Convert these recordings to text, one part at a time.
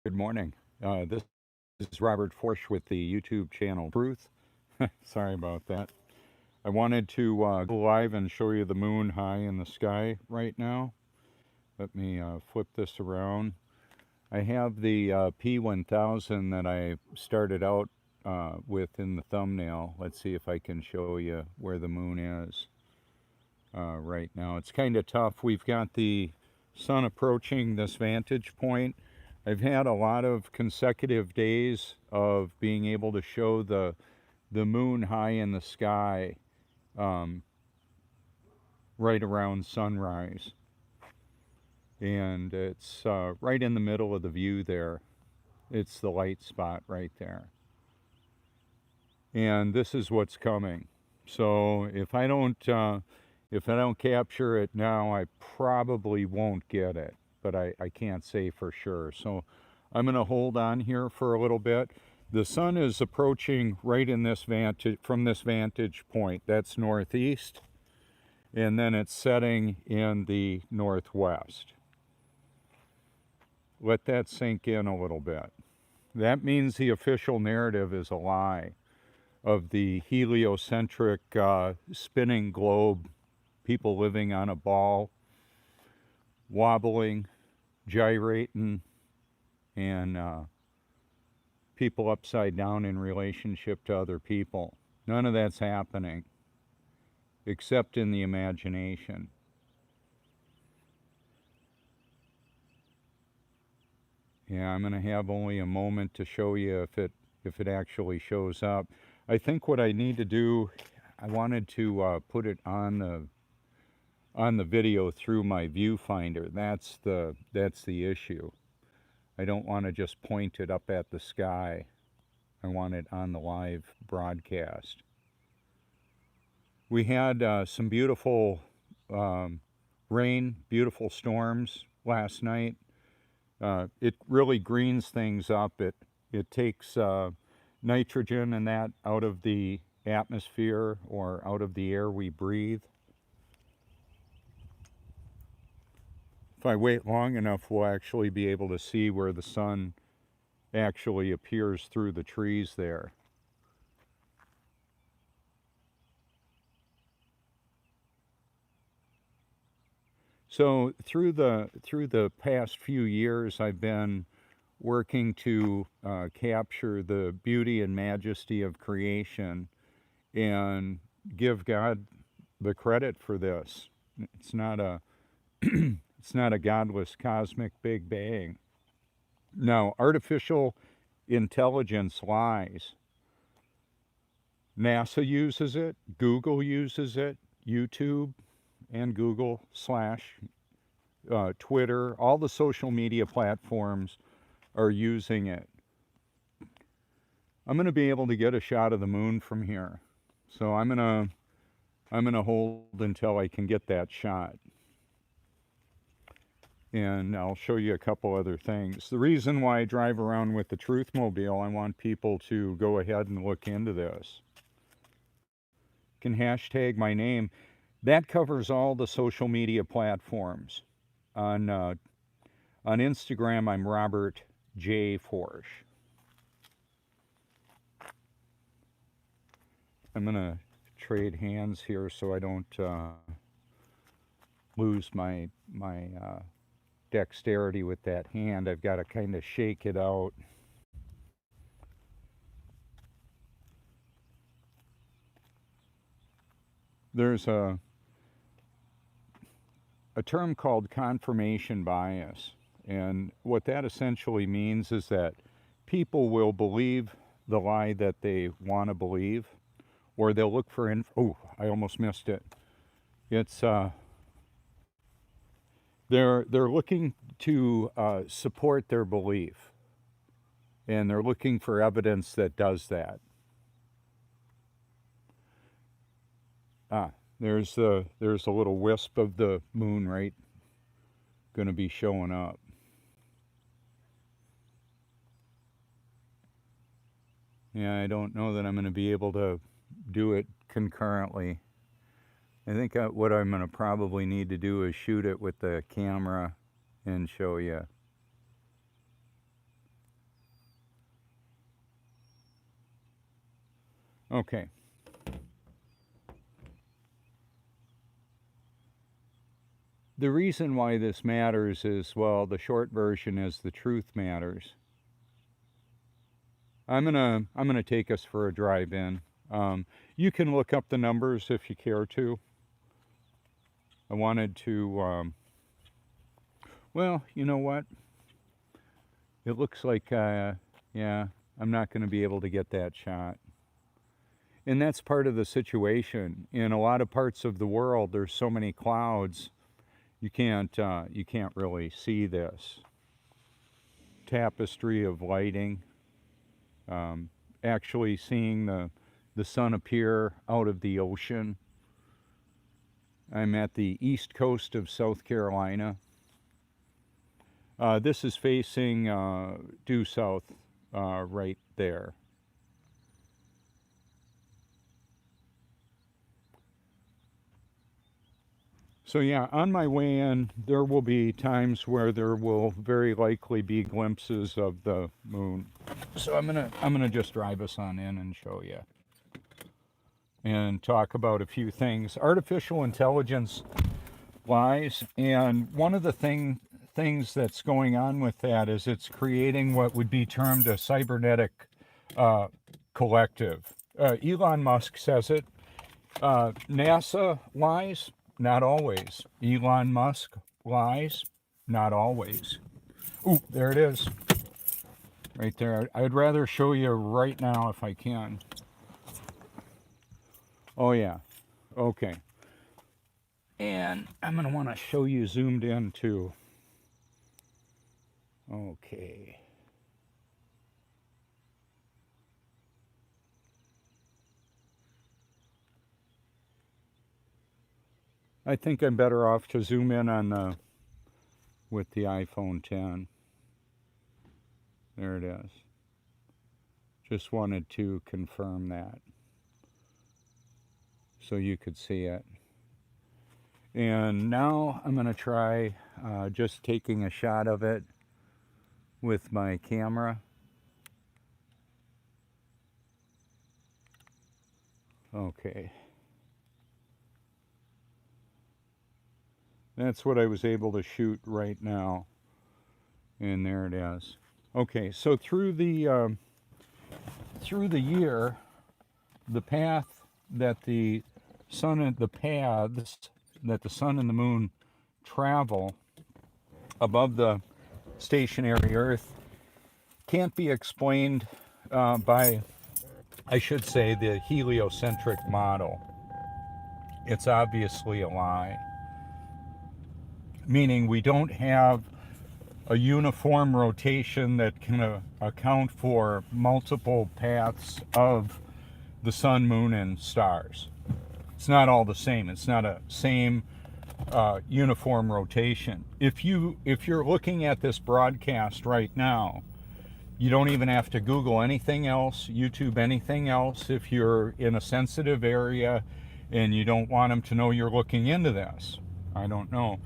Good morning. This is Robert Forsch with the YouTube channel Truth. Sorry about that. I wanted to go live and show you the moon high in the sky right now. Let me flip this around. I have the P1000 that I started out with in the thumbnail. Let's see if I can show you where the moon is right now. It's kind of tough. We've got the sun approaching this vantage point. I've had a lot of consecutive days of being able to show the moon high in the sky um, right around sunrise. And it's right in the middle of the view there. It's the light spot right there. And this is what's coming. So if I don't capture it now, I probably won't get it, but I can't say for sure. So I'm going to hold on here for a little bit. The sun is approaching right in this from this vantage point. That's northeast, and then it's setting in the northwest. Let that sink in a little bit. That means the official narrative is a lie of the heliocentric spinning globe, people living on a ball, wobbling, gyrating, and people upside down in relationship to other people. None of that's happening, except in the imagination. Yeah, I'm going to have only a moment to show you if it actually shows up. I think what I need to do, I wanted to put it on the video through my viewfinder. That's the issue. I don't want to just point it up at the sky. I want it on the live broadcast. We had some beautiful rain, beautiful storms last night. It really greens things up. It takes nitrogen and that out of the atmosphere or out of the air we breathe. If I wait long enough, we'll actually be able to see where the sun actually appears through the trees there. So through the past few years, I've been working to capture the beauty and majesty of creation and give God the credit for this. It's not a it's not a godless cosmic big bang. No, artificial intelligence lies. NASA uses it, Google uses it, YouTube and Google slash Twitter, all the social media platforms are using it. I'm going to be able to get a shot of the moon from here. So I'm going to hold until I can get that shot. And I'll show you a couple other things. The reason why I drive around with the Truth Mobile, I want people to go ahead and look into this. You can hashtag my name. That covers all the social media platforms. On Instagram, I'm Robert J. Forsch. I'm going to trade hands here so I don't lose my dexterity with that hand. I've got to kind of shake it out. There's a term called confirmation bias, and what that essentially means is that people will believe the lie that they want to believe, or they'll look for oh, I almost missed it. It's they're looking to support their belief, and they're looking for evidence that does that. There's a little wisp of the moon right going to be showing up. Yeah, I don't know that I'm going to be able to do it concurrently. I think what I'm going to probably need to do is shoot it with the camera and show you. Okay. The reason why this matters is, well, the short version is the truth matters. I'm gonna take us for a drive in. You can look up the numbers if you care to. I wanted to. Well, you know what? It looks like, yeah, I'm not going to be able to get that shot. And that's part of the situation. In a lot of parts of the world, there's so many clouds, you can't really see this tapestry of lighting. Actually seeing the sun appear out of the ocean. I'm at the east coast of South Carolina. This is facing due south right there. So yeah, on my way in, there will be times where there will very likely be glimpses of the moon. So I'm gonna just drive us on in and show you and talk about a few things. Artificial intelligence lies, and one of the things that's going on with that is it's creating what would be termed a cybernetic collective. Elon Musk says it. NASA lies. Not always. Elon Musk lies. Not always. Ooh, there it is. Right there. I'd rather show you right now if I can. Oh, yeah. Okay. And I'm going to want to show you zoomed in too. Okay. I think I'm better off to zoom in on with the iPhone 10. There it is. Just wanted to confirm that so you could see it. And now I'm going to try just taking a shot of it with my camera. Okay. That's what I was able to shoot right now. And there it is. Okay, so through the year, the path that the sun and the paths that the sun and the moon travel above the stationary Earth can't be explained by, I should say, the heliocentric model. It's obviously a lie. Meaning we don't have a uniform rotation that can account for multiple paths of the sun, moon, and stars. It's not all the same. It's not a same uniform rotation. If you're looking at this broadcast right now, you don't even have to Google anything else, YouTube anything else. If you're in a sensitive area and you don't want them to know you're looking into this, I don't know.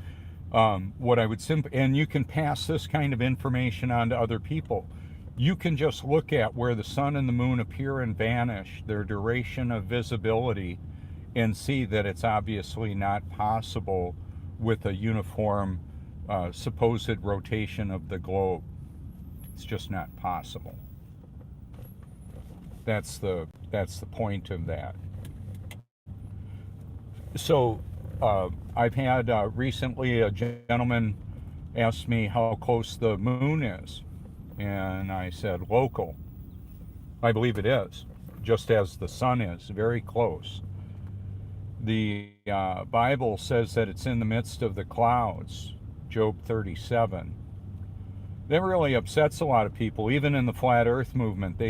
What I would and you can pass this kind of information on to other people. You can just look at where the sun and the moon appear and vanish, their duration of visibility, and see that it's obviously not possible with a uniform supposed rotation of the globe. It's just not possible. That's the point of that. So I've had recently a gentleman ask me how close the moon is, and I said local. I believe it is, just as the sun is, very close. The Bible says that it's in the midst of the clouds, Job 37. That really upsets a lot of people, even in the flat earth movement.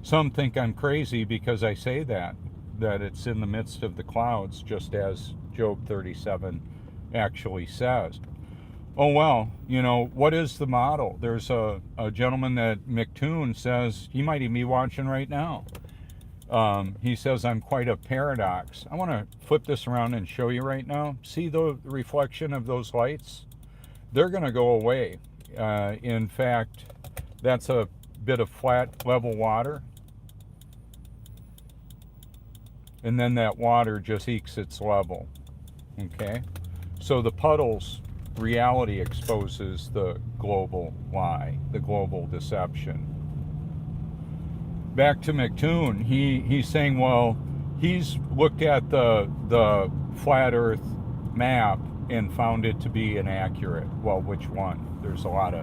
Some think I'm crazy because I say that it's in the midst of the clouds, just as Job 37 actually says. Oh well, what is the model? There's a gentleman that McToon says, he might even be watching right now. He says I'm quite a paradox. I want to flip this around and show you right now. See the reflection of those lights? They're going to go away. In fact, that's a bit of flat level water. and then that water just ekes its level. Okay? So the Puddles reality exposes the global lie, the global deception. Back to McToon, he's saying, well, he's looked at the flat Earth map and found it to be inaccurate. Well, which one? There's a lot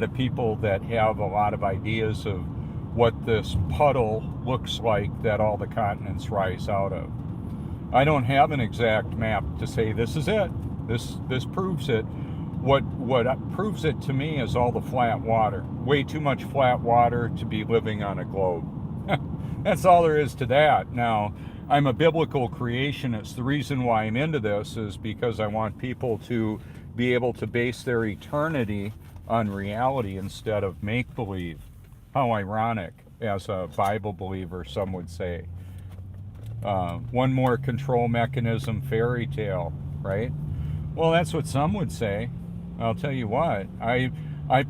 of people that have a lot of ideas of what this puddle looks like that all the continents rise out of. I don't have an exact map to say this is it. This proves it. What proves it to me is all the flat water. Way too much flat water to be living on a globe. That's all there is to that. Now, I'm a biblical creationist. The reason why I'm into this is because I want people to be able to base their eternity on reality instead of make-believe. How ironic, as a Bible believer, some would say. One more control mechanism fairy tale, right? Well, that's what some would say. I'll tell you what, I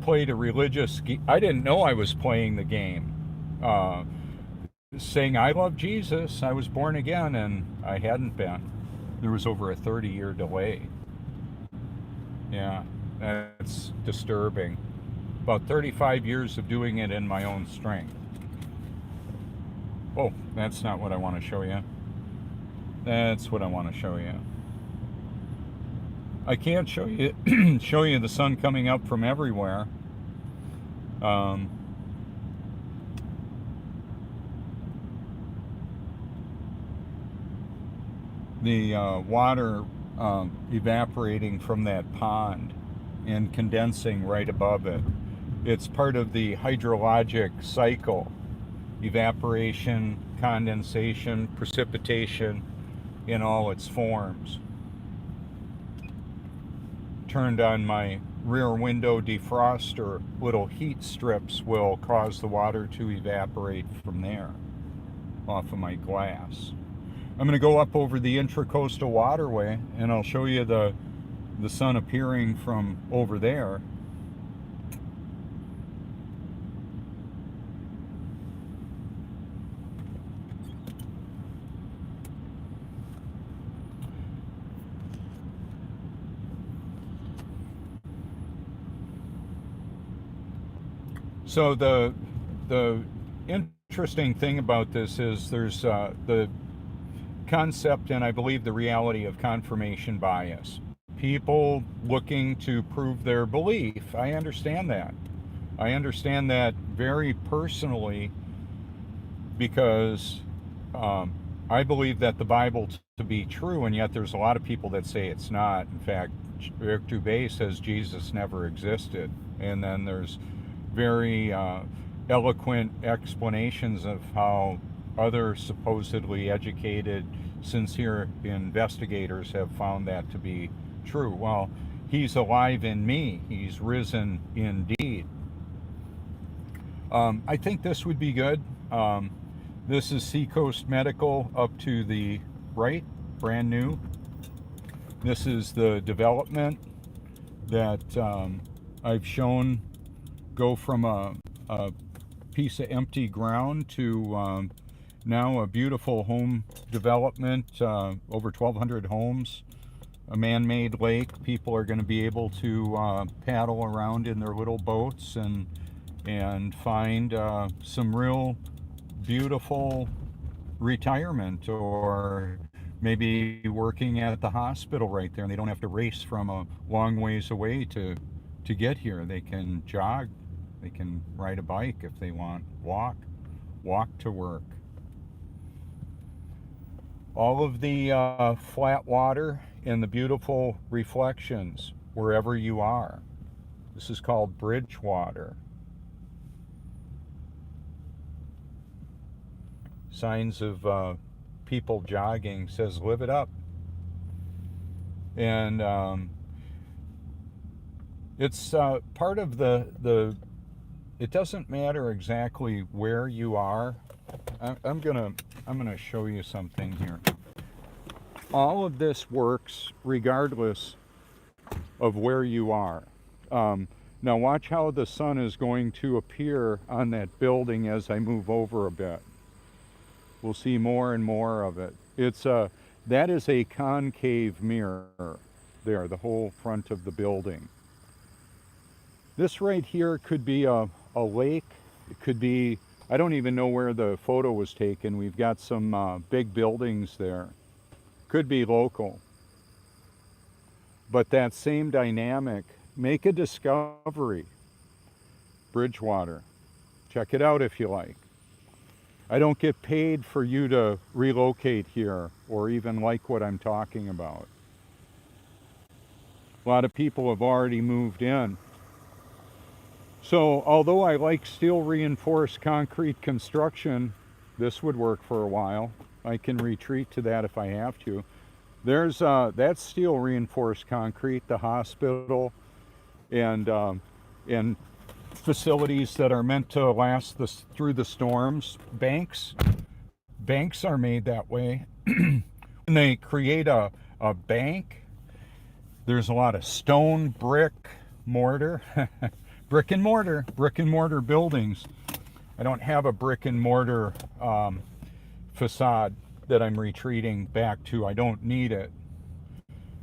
played a religious, I didn't know I was playing the game. Saying I love Jesus, I was born again, and I hadn't been. There was over a 30-year delay. Yeah, that's disturbing. About 35 years of doing it in my own strength. Oh, that's not what I want to show you. That's what I want to show you. I can't show you show you the sun coming up from everywhere. The water evaporating from that pond and condensing right above it. It's part of the hydrologic cycle. Evaporation, condensation, precipitation in all its forms. Turned on my rear window defroster, little heat strips will cause the water to evaporate from there off of my glass. I'm going to go up over the Intracoastal Waterway and I'll show you the sun appearing from over there. So the interesting thing about this is there's the concept and I believe the reality of confirmation bias. People looking to prove their belief. I understand that. I understand that very personally because I believe that the Bible to be true, and yet there's a lot of people that say it's not. In fact, Rick Dubay says Jesus never existed. And then there's very eloquent explanations of how other supposedly educated, sincere investigators have found that to be true. Well, he's alive in me. He's risen indeed. I think this would be good. This is Seacoast Medical up to the right, brand new. This is the development that I've shown go from a piece of empty ground to now a beautiful home development, over 1,200 homes, a man-made lake. People are going to be able to paddle around in their little boats and find some real beautiful retirement, or maybe working at the hospital right there, and they don't have to race from a long ways away to get here. They can jog, they can ride a bike if they want, walk to work. All of the flat water and the beautiful reflections wherever you are. This is called bridge water. Signs of people jogging says live it up. And it's part of the it doesn't matter exactly where you are. I'm gonna show you something here. All of this works regardless of where you are. Now watch how the sun is going to appear on that building as I move over a bit. We'll see more and more of it. That is a concave mirror there, the whole front of the building. This right here could be a lake. It could be, I don't even know where the photo was taken. We've got some big buildings there. Could be local. But that same dynamic, make a discovery. Bridgewater. Check it out if you like. I don't get paid for you to relocate here or even like what I'm talking about. A lot of people have already moved in. So although I like steel reinforced concrete construction, this would work for a while. I can retreat to that if I have to. There's that's steel reinforced concrete, the hospital and facilities that are meant to last through the storms. Banks are made that way. When they create a bank, there's a lot of stone, brick, mortar, brick and mortar buildings. I don't have a brick and mortar facade that I'm retreating back to. I don't need it.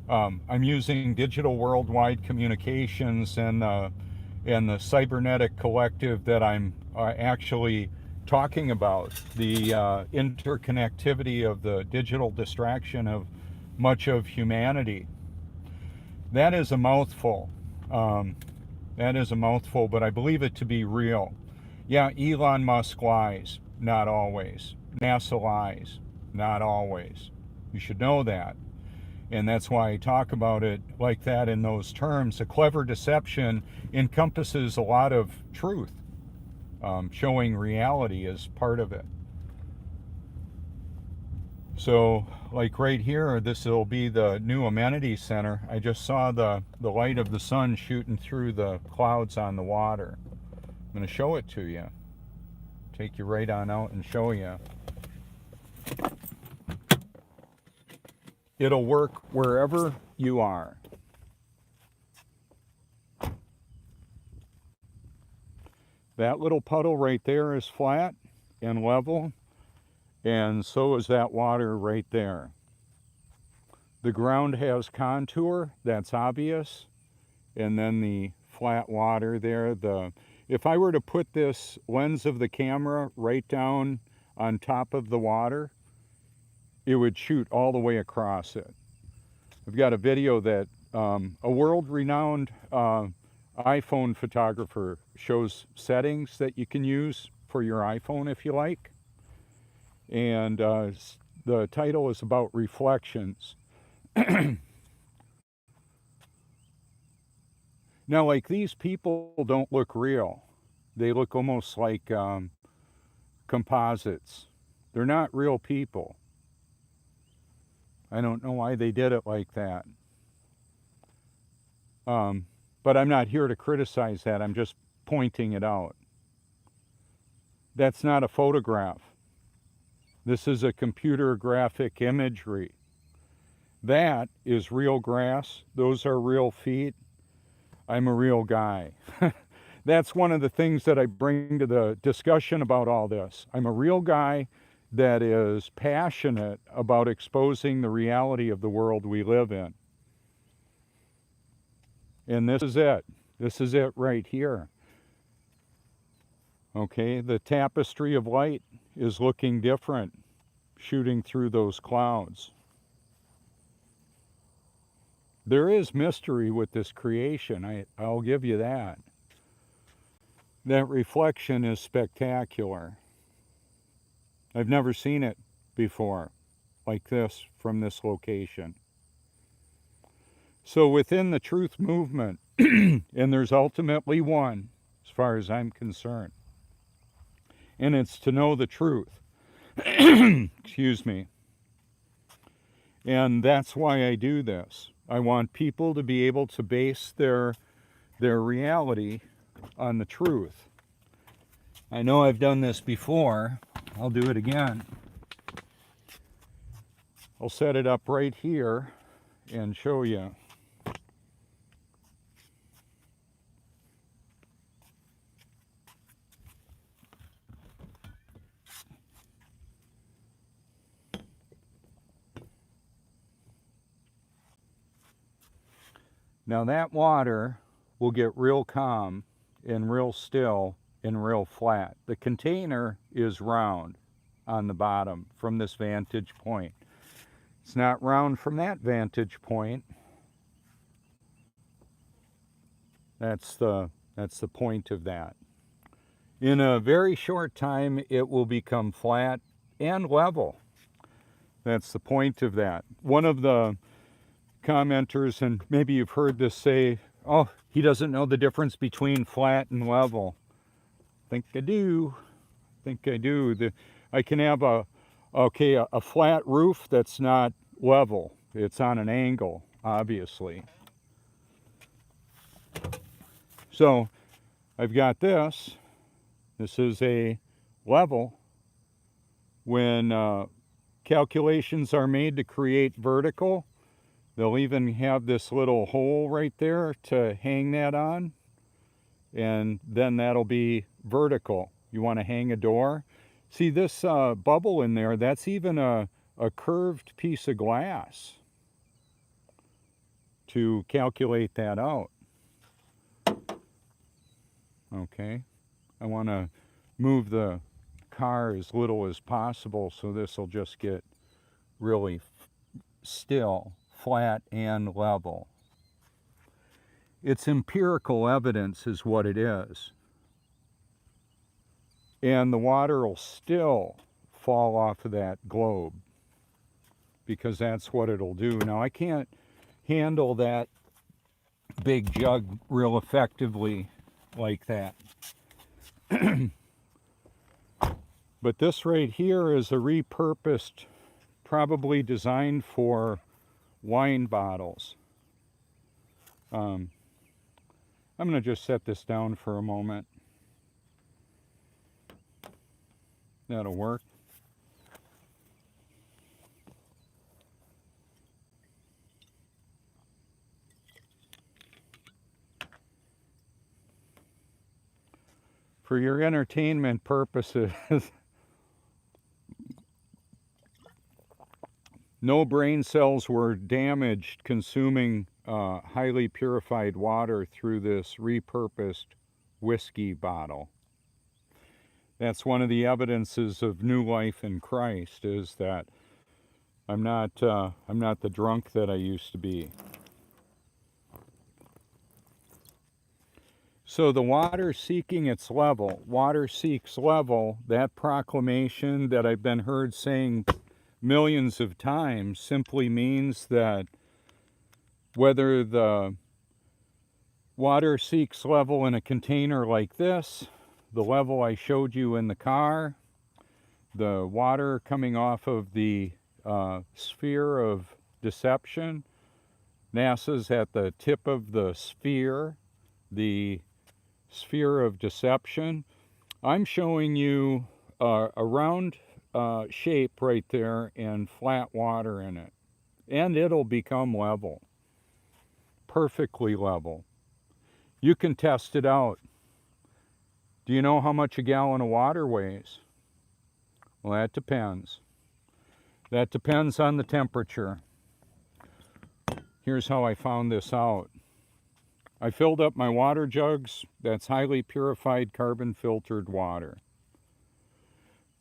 I'm using digital worldwide communications and the cybernetic collective that I'm actually talking about, the interconnectivity of the digital distraction of much of humanity. That is a mouthful. That is a mouthful, but I believe it to be real. Yeah, Elon Musk lies, not always. NASA lies, not always. You should know that. And that's why I talk about it like that in those terms. A clever deception encompasses a lot of truth. Showing reality is part of it. So, like right here, this will be the new amenity center. I just saw the light of the sun shooting through the clouds on the water. I'm going to show it to you. Take you right on out and show you. It'll work wherever you are. That little puddle right there is flat and level, and so is that water right there. The ground has contour, that's obvious, and then the flat water there. If I were to put this lens of the camera right down on top of the water, it would shoot all the way across it. I've got a video that a world-renowned iPhone photographer shows settings that you can use for your iPhone if you like. And the title is about reflections. Now, like, these people don't look real. They look almost like composites. They're not real people. I don't know why they did it like that. But I'm not here to criticize that. I'm just pointing it out. That's not a photograph. This is a computer graphic imagery. That is real grass. Those are real feet. I'm a real guy. That's one of the things that I bring to the discussion about all this. I'm a real guy that is passionate about exposing the reality of the world we live in. And this is it. This is it right here. Okay, the tapestry of light is looking different, shooting through those clouds. There is mystery with this creation, I'll give you that. That reflection is spectacular. I've never seen it before, like this, from this location. So within the truth movement, and there's ultimately one, as far as I'm concerned, and it's to know the truth. Excuse me. And that's why I do this. I want people to be able to base their reality on the truth. I know I've done this before. I'll do it again. I'll set it up right here and show you. Now that water will get real calm and real still and real flat. The container is round on the bottom from this vantage point. It's not round from that vantage point. That's the point of that. In a very short time, it will become flat and level. That's the point of that. One of the commenters, and maybe you've heard this, say, oh, he doesn't know the difference between flat and level. I think I do. I can have a flat roof that's not level. It's on an angle, obviously. So I've got this. This is a level. When calculations are made to create vertical, they'll even have this little hole right there to hang that on, and then that'll be vertical. You want to hang a door. See this bubble in there, that's even a curved piece of glass to calculate that out. Okay, I want to move the car as little as possible so this will just get really still, flat and level. It's empirical evidence is what it is. And the water will still fall off of that globe because that's what it'll do. Now I can't handle that big jug real effectively like that. But this right here is a repurposed, probably designed for wine bottles. I'm going to just set this down for a moment. That'll work. For your entertainment purposes, no brain cells were damaged consuming highly purified water through this repurposed whiskey bottle. That's one of the evidences of new life in Christ, is that I'm not the drunk that I used to be. So the water seeking its level, water seeks level, that proclamation that I've been heard saying millions of times simply means that whether the water seeks level in a container like this, the level I showed you in the car, the water coming off of the sphere of deception, NASA's at the tip of the sphere of deception. I'm showing you a round shape right there and flat water in it. And it'll become level. Perfectly level. You can test it out. Do you know how much a gallon of water weighs? Well, that depends. That depends on the temperature. Here's how I found this out. I filled up my water jugs. That's highly purified carbon filtered water.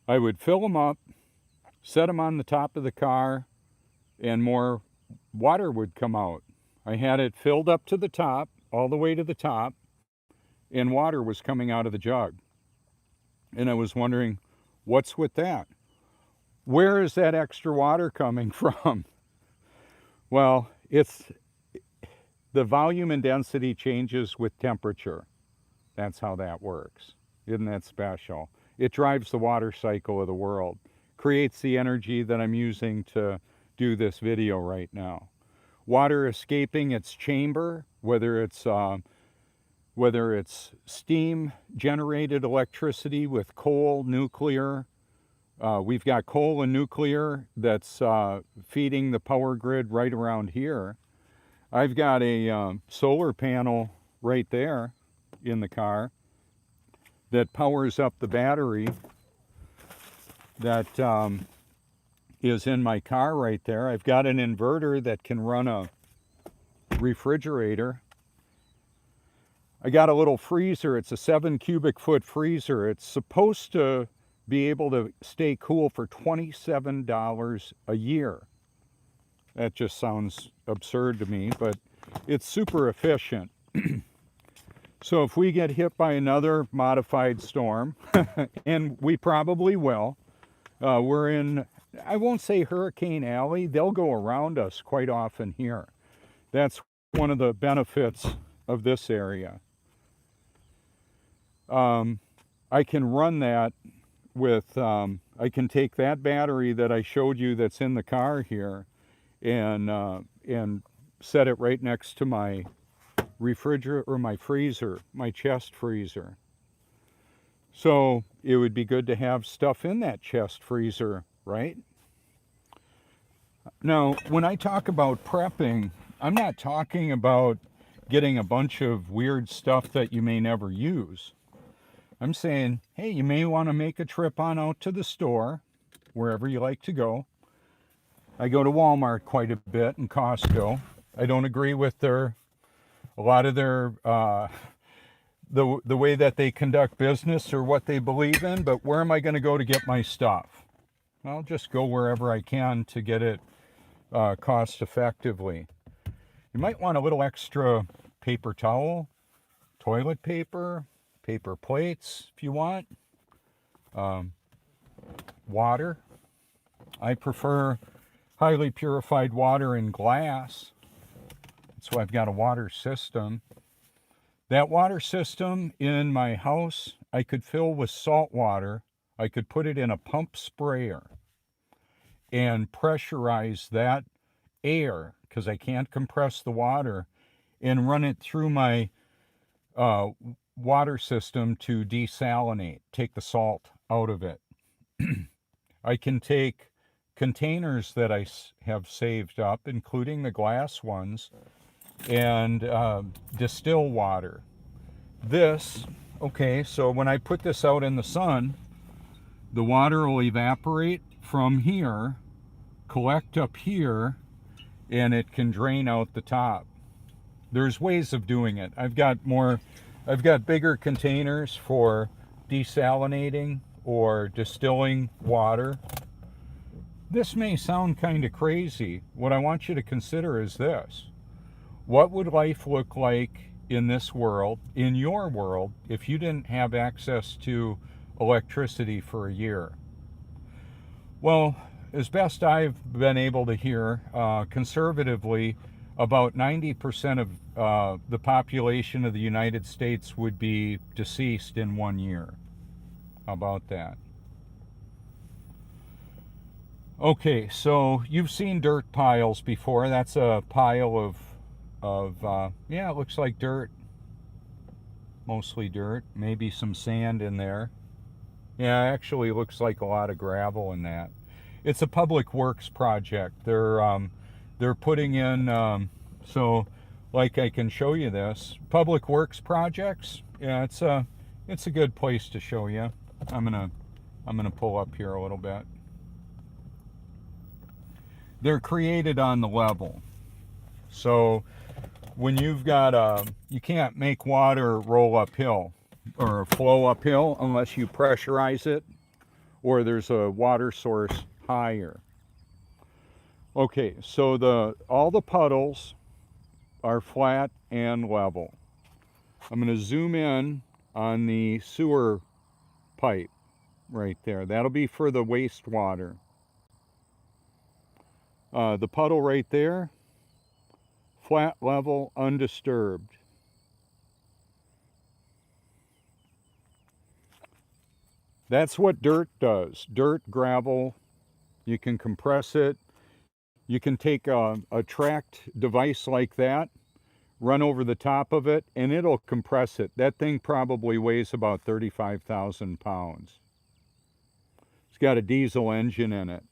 I would fill them up, set them on the top of the car, and more water would come out. I had it filled up to the top, all the way to the top, and water was coming out of the jug. And I was wondering, what's with that? Where is that extra water coming from? Well, it's the volume and density changes with temperature. That's how that works. Isn't that special? It drives the water cycle of the world, creates the energy that I'm using to do this video right now. Water escaping its chamber, whether it's steam generated electricity with coal, nuclear. We've got coal and nuclear that's feeding the power grid right around here. I've got a solar panel right there in the car that powers up the battery that is in my car right there. I've got an inverter that can run a refrigerator. I got a little freezer. It's a 7 cubic foot freezer. It's supposed to be able to stay cool for $27 a year. That just sounds absurd to me, but it's super efficient. So if we get hit by another modified storm, and we probably will, we're in, I won't say Hurricane Alley, they'll go around us quite often here. That's one of the benefits of this area. I can run that with, I can take that battery that I showed you that's in the car here and set it right next to my refrigerator or my freezer, my chest freezer. So it would be good to have stuff in that chest freezer, right? Now, when I talk about prepping, I'm not talking about getting a bunch of weird stuff that you may never use. I'm saying, hey, you may want to make a trip on out to the store, wherever you like to go. I go to Walmart quite a bit and Costco. I don't agree with a lot of their, the way that they conduct business or what they believe in, but where am I going to go to get my stuff? I'll just go wherever I can to get it cost effectively. You might want a little extra paper towel, toilet paper, paper plates if you want, water. I prefer highly purified water in glass. So I've got a water system. That water system in my house, I could fill with salt water. I could put it in a pump sprayer and pressurize that air, because I can't compress the water, and run it through my water system to desalinate, take the salt out of it. I can take containers that I have saved up, including the glass ones, and distill water. This, okay, so when I put this out in the sun, the water will evaporate from here, collect up here, and it can drain out the top. There's ways of doing it. I've got bigger containers for desalinating or distilling water. This may sound kind of crazy. What I want you to consider is this. What would life look like in this world, in your world, if you didn't have access to electricity for a year? Well, as best I've been able to hear, conservatively, about 90% of the population of the United States would be deceased in 1 year. How about that? Okay, so you've seen dirt piles before. That's a pile of yeah, it looks like dirt. Mostly dirt, maybe some sand in there. Yeah, actually looks like a lot of gravel in that. It's a public works project. They're putting in, so like I can show you this. Public works projects, yeah, it's a good place to show you. I'm gonna pull up here a little bit. They're created on the level. So when you've got you can't make water roll uphill or flow uphill unless you pressurize it or there's a water source higher. Okay, so all the puddles are flat and level. I'm going to zoom in on the sewer pipe right there. That'll be for the wastewater. The puddle right there, flat, level, undisturbed. That's what dirt does. Dirt, gravel, you can compress it. You can take a tracked device like that, run over the top of it, and it'll compress it. That thing probably weighs about 35,000 pounds. It's got a diesel engine in it.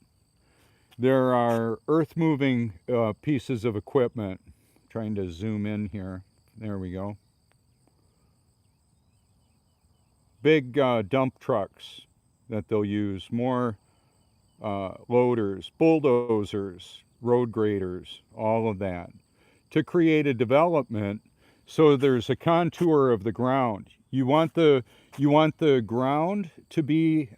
There are earth-moving pieces of equipment. I'm trying to zoom in here. There we go. Big dump trucks that they'll use. More loaders, bulldozers, road graders, all of that. to create a development so there's a contour of the ground. You want the ground to be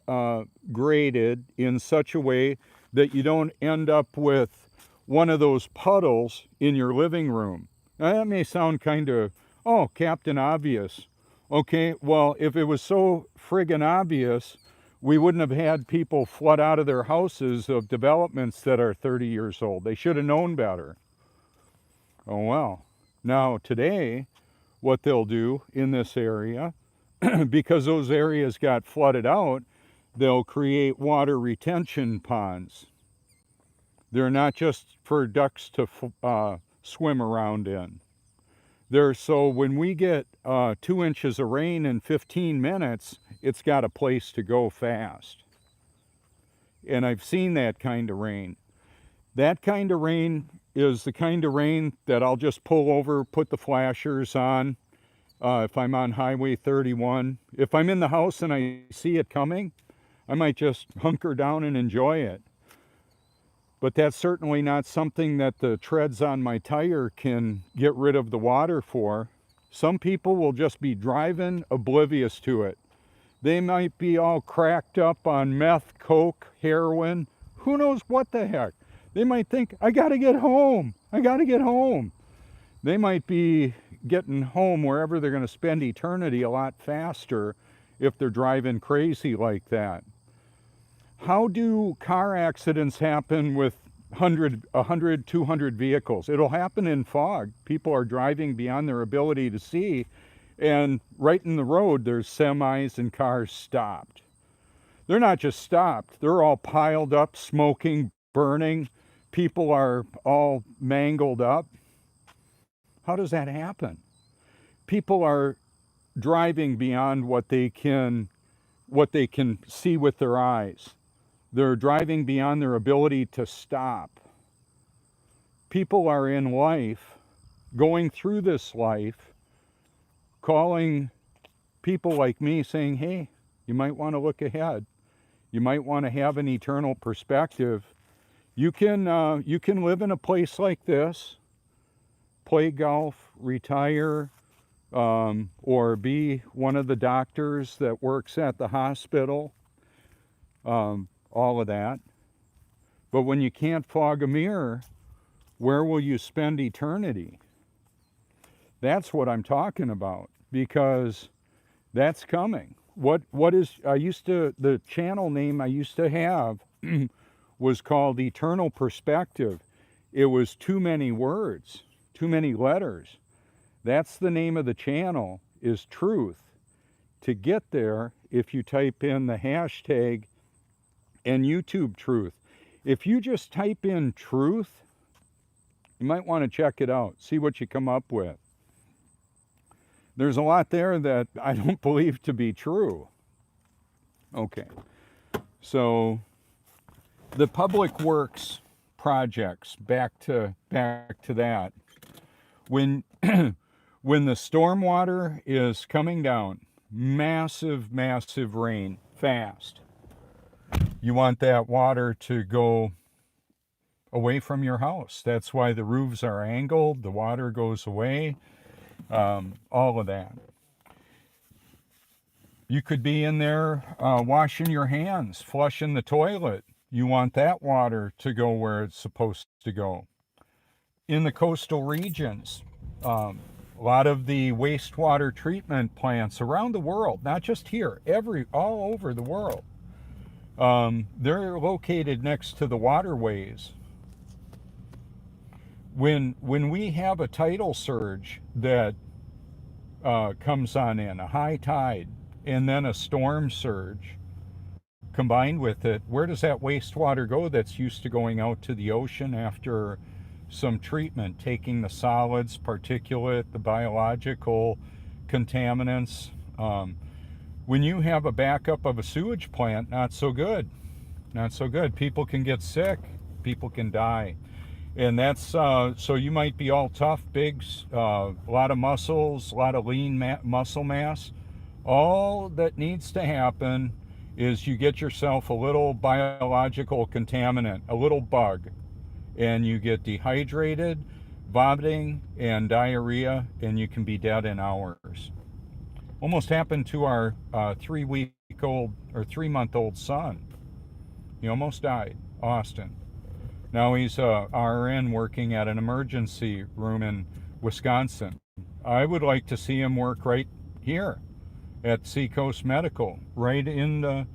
graded in such a way that you don't end up with one of those puddles in your living room. Now, that may sound kind of, oh, Captain Obvious. Okay, well, if it was so friggin' obvious, we wouldn't have had people flood out of their houses of developments that are 30 years old. They should have known better. Oh, well. Now, today, what they'll do in this area, because those areas got flooded out, they'll create water retention ponds. They're not just for ducks to swim around in. So when we get 2 inches of rain in 15 minutes, it's got a place to go fast. And I've seen that kind of rain. That kind of rain is the kind of rain that I'll just pull over, put the flashers on. If I'm on Highway 31, if I'm in the house and I see it coming, I might just hunker down and enjoy it. But that's certainly not something that the treads on my tire can get rid of the water for. Some people will just be driving oblivious to it. They might be all cracked up on meth, coke, heroin, who knows what the heck. They might think, I gotta get home, I gotta get home. They might be getting home wherever they're gonna spend eternity a lot faster if they're driving crazy like that. How do car accidents happen with 100, 200 vehicles? It'll happen in fog. People are driving beyond their ability to see, and right in the road, there's semis and cars stopped. They're not just stopped, they're all piled up, smoking, burning. People are all mangled up. How does that happen? People are driving beyond what they can see with their eyes. They're driving beyond their ability to stop. People are in life, going through this life, calling people like me saying, hey, you might want to look ahead. You might want to have an eternal perspective. You can live in a place like this, play golf, retire, or be one of the doctors that works at the hospital. All of that. But when you can't fog a mirror, where will you spend eternity? That's what I'm talking about, because that's coming. The channel name I used to have was called Eternal Perspective. It was too many words, too many letters. That's the name of the channel, is Truth. To get there, if you type in the hashtag and YouTube Truth. If you just type in truth, you might want to check it out, see what you come up with. There's a lot there that I don't believe to be true. Okay, so the public works projects, back to that. When when the stormwater is coming down, massive rain, fast, you want that water to go away from your house. That's why the roofs are angled, the water goes away, all of that. You could be in there washing your hands, flushing the toilet. You want that water to go where it's supposed to go. In the coastal regions, a lot of the wastewater treatment plants around the world, not just here, all over the world, they're located next to the waterways. When we have a tidal surge that comes on in, a high tide, and then a storm surge combined with it, where does that wastewater go that's used to going out to the ocean after some treatment, taking the solids, particulate, the biological contaminants? When you have a backup of a sewage plant, not so good. People can get sick, people can die. And that's, so you might be all tough, big, a lot of muscles, a lot of lean muscle mass. All that needs to happen is you get yourself a little biological contaminant, a little bug, and you get dehydrated, vomiting and diarrhea, and you can be dead in hours. Almost happened to our 3-week-old or 3-month-old son. He almost died, Austin. Now he's a RN working at an emergency room in Wisconsin. I would like to see him work right here at Seacoast Medical, right in the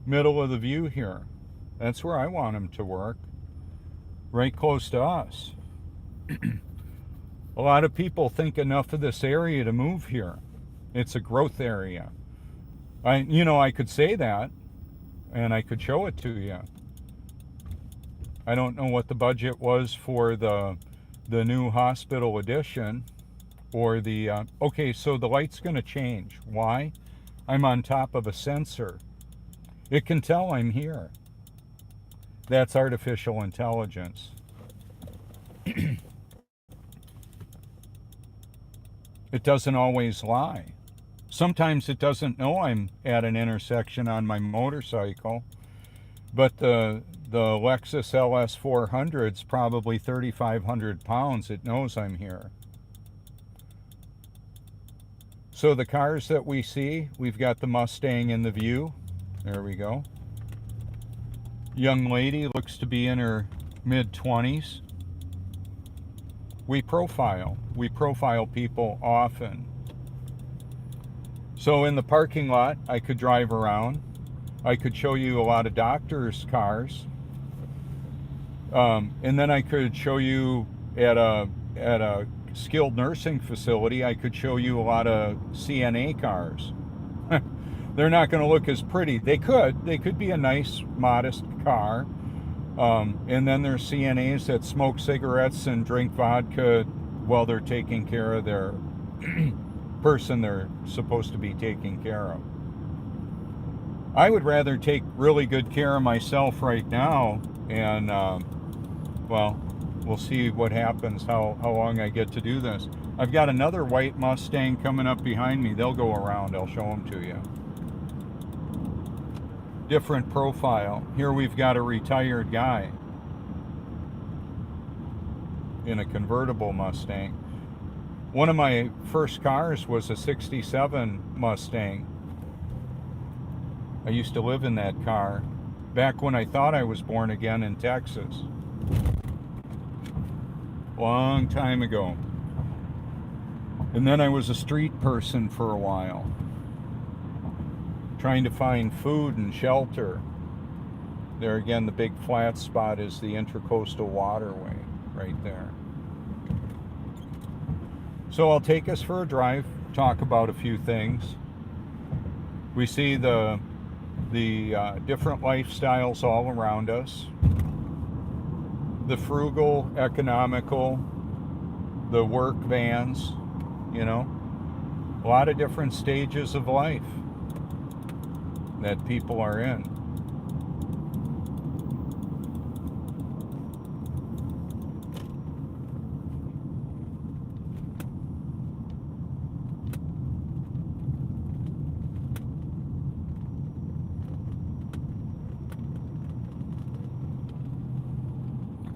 middle of the view here. That's where I want him to work, right close to us. A lot of people think enough of this area to move here. It's a growth area. I could say that, and I could show it to you. I don't know what the budget was for the new hospital addition, or the, okay, so the light's gonna change. Why? I'm on top of a sensor. It can tell I'm here. That's artificial intelligence. It doesn't always lie. Sometimes it doesn't know I'm at an intersection on my motorcycle, but the Lexus LS400's probably 3,500 pounds. It knows I'm here. So the cars that we see, we've got the Mustang in the view. There we go. Young lady looks to be in her mid-20s. We profile people often. So in the parking lot, I could drive around. I could show you a lot of doctors' cars. And then I could show you at a skilled nursing facility, I could show you a lot of CNA cars. They're not going to look as pretty. They could be a nice, modest car. And then there's CNAs that smoke cigarettes and drink vodka while they're taking care of their person they're supposed to be taking care of. I would rather take really good care of myself right now, and well, we'll see what happens, how long I get to do this. I've got another white Mustang coming up behind me. They'll go around. I'll show them to you. Different profile. Here we've got a retired guy in a convertible Mustang. One of my first cars was a 67 Mustang. I used to live in that car back when I thought I was born again in Texas. Long time ago. And then I was a street person for a while, trying to find food and shelter. There again, the big flat spot is the Intracoastal Waterway right there. So I'll take us for a drive, talk about a few things. We see the different lifestyles all around us. The frugal, economical, the work vans, a lot of different stages of life that people are in.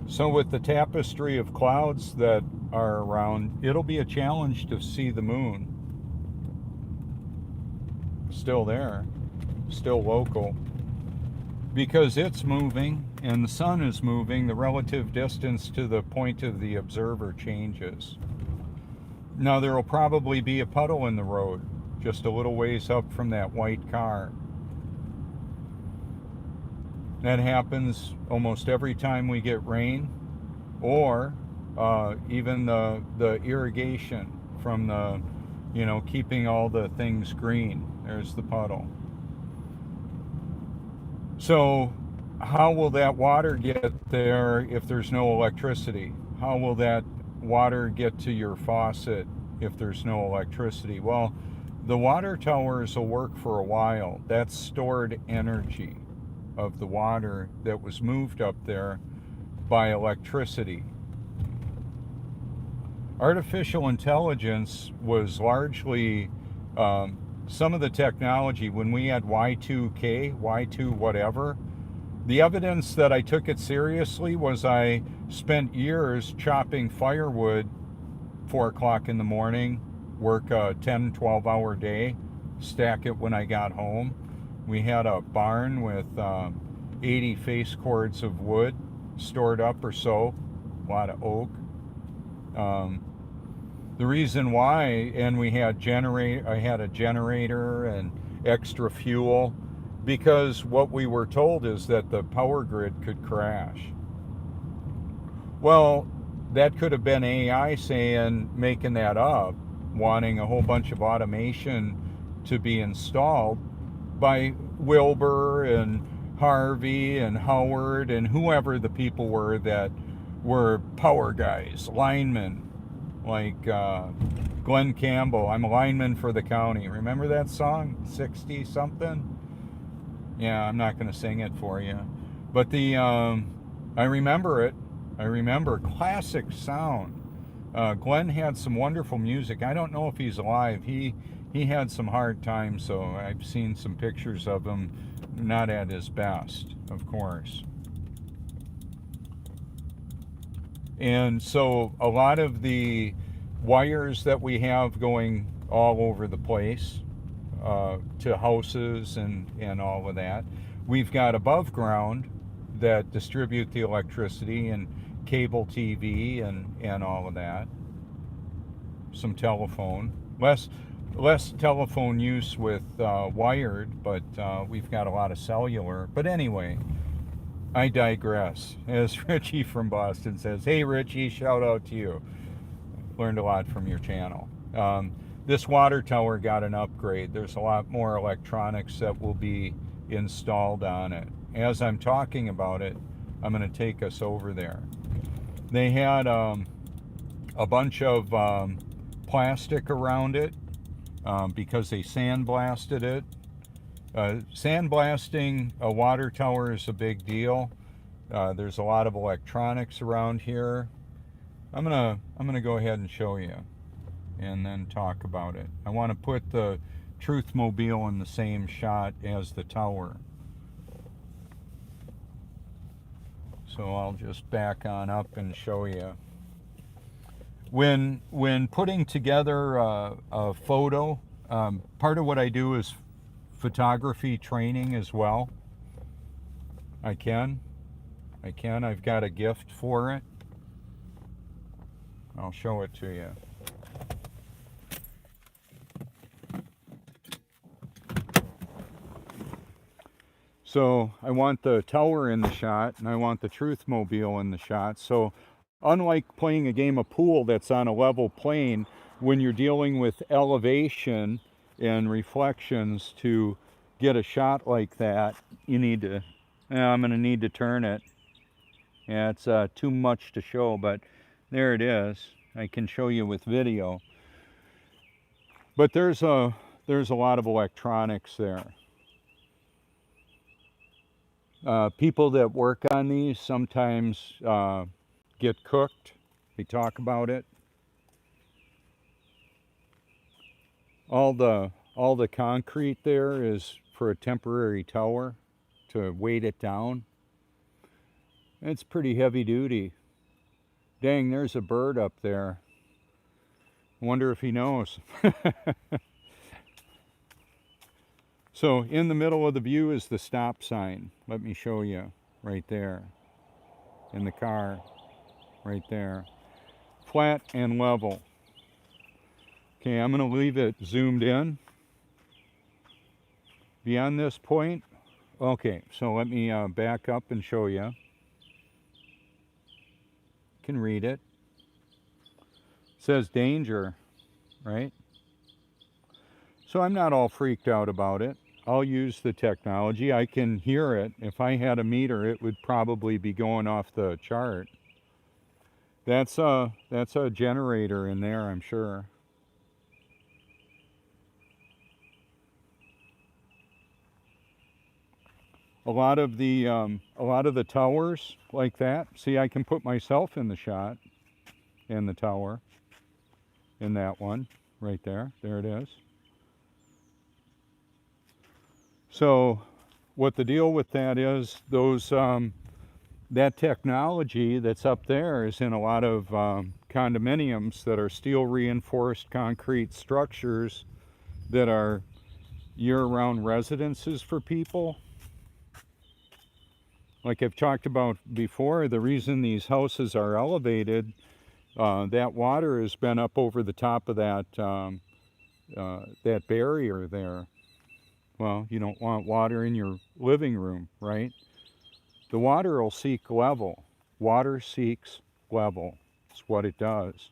So with the tapestry of clouds that are around, it'll be a challenge to see the moon. Still there, still local. Because it's moving and the sun is moving, the relative distance to the point of the observer changes. Now there will probably be a puddle in the road, just a little ways up from that white car. That happens almost every time we get rain, or even the irrigation from the, keeping all the things green. There's the puddle. So how will that water get there if there's no electricity? How will that water get to your faucet if there's no electricity? Well, the water towers will work for a while. That's stored energy of the water that was moved up there by electricity. Artificial intelligence was largely some of the technology when we had Y2K, Y2 whatever, The evidence that I took it seriously was I spent years chopping firewood 4 o'clock in the morning, work a 10, 12-hour day, stack it when I got home. We had a barn with 80 face cords of wood stored up or so, a lot of oak. The reason why, and I had a generator and extra fuel, because what we were told is that the power grid could crash. Well, that could have been AI making that up, wanting a whole bunch of automation to be installed by Wilbur and Harvey and Howard and whoever the people were that were power guys, linemen, like Glenn Campbell. I'm a lineman for the county. Remember that song, 60 something? Yeah, I'm not going to sing it for you, but I remember it. I remember classic sound. Glenn had some wonderful music. I don't know if he's alive. He had some hard times, so I've seen some pictures of him not at his best, of course. And so a lot of the wires that we have going all over the place to houses and all of that, we've got above ground that distribute the electricity and cable TV and all of that. Some telephone, less telephone use with wired, but we've got a lot of cellular. But anyway, I digress. As Richie from Boston says, hey Richie, shout out to you. Learned a lot from your channel. This water tower got an upgrade. There's a lot more electronics that will be installed on it. As I'm talking about it, I'm going to take us over there. They had a bunch of plastic around it because they sandblasted it. Sandblasting a water tower is a big deal. There's a lot of electronics around here. I'm gonna go ahead and show you and then talk about it. I want to put the Truthmobile in the same shot as the tower. So I'll just back on up and show you. When putting together a photo, part of what I do is photography training as well. I've got a gift for it. I'll show it to you. So I want the tower in the shot and I want the Truthmobile in the shot. So unlike playing a game of pool that's on a level plane, when you're dealing with elevation and reflections, to get a shot like that, you need to, I'm going to need to turn it. Yeah, it's too much to show, but there it is. I can show you with video. But there's a lot of electronics there. People that work on these sometimes get cooked. They talk about it. All the concrete there is for a temporary tower to weight it down. It's pretty heavy duty. Dang, there's a bird up there. Wonder if he knows. So in the middle of the view is the stop sign. Let me show you right there. In the car, right there. Flat and level. Okay, I'm going to leave it zoomed in. Beyond this point, okay, so let me back up and show you. You can read it. It says danger, right? So I'm not all freaked out about it. I'll use the technology. I can hear it. If I had a meter, it would probably be going off the chart. That's a generator in there, I'm sure. A lot of the towers like that. See, I can put myself in the shot, in the tower, in that one right there. There it is. So what the deal with that is, those that technology that's up there is in a lot of condominiums that are steel reinforced concrete structures that are year-round residences for people. Like I've talked about before, the reason these houses are elevated, that water has been up over the top of that that barrier there. Well, you don't want water in your living room, right? The water will seek level. Water seeks level. It's what it does.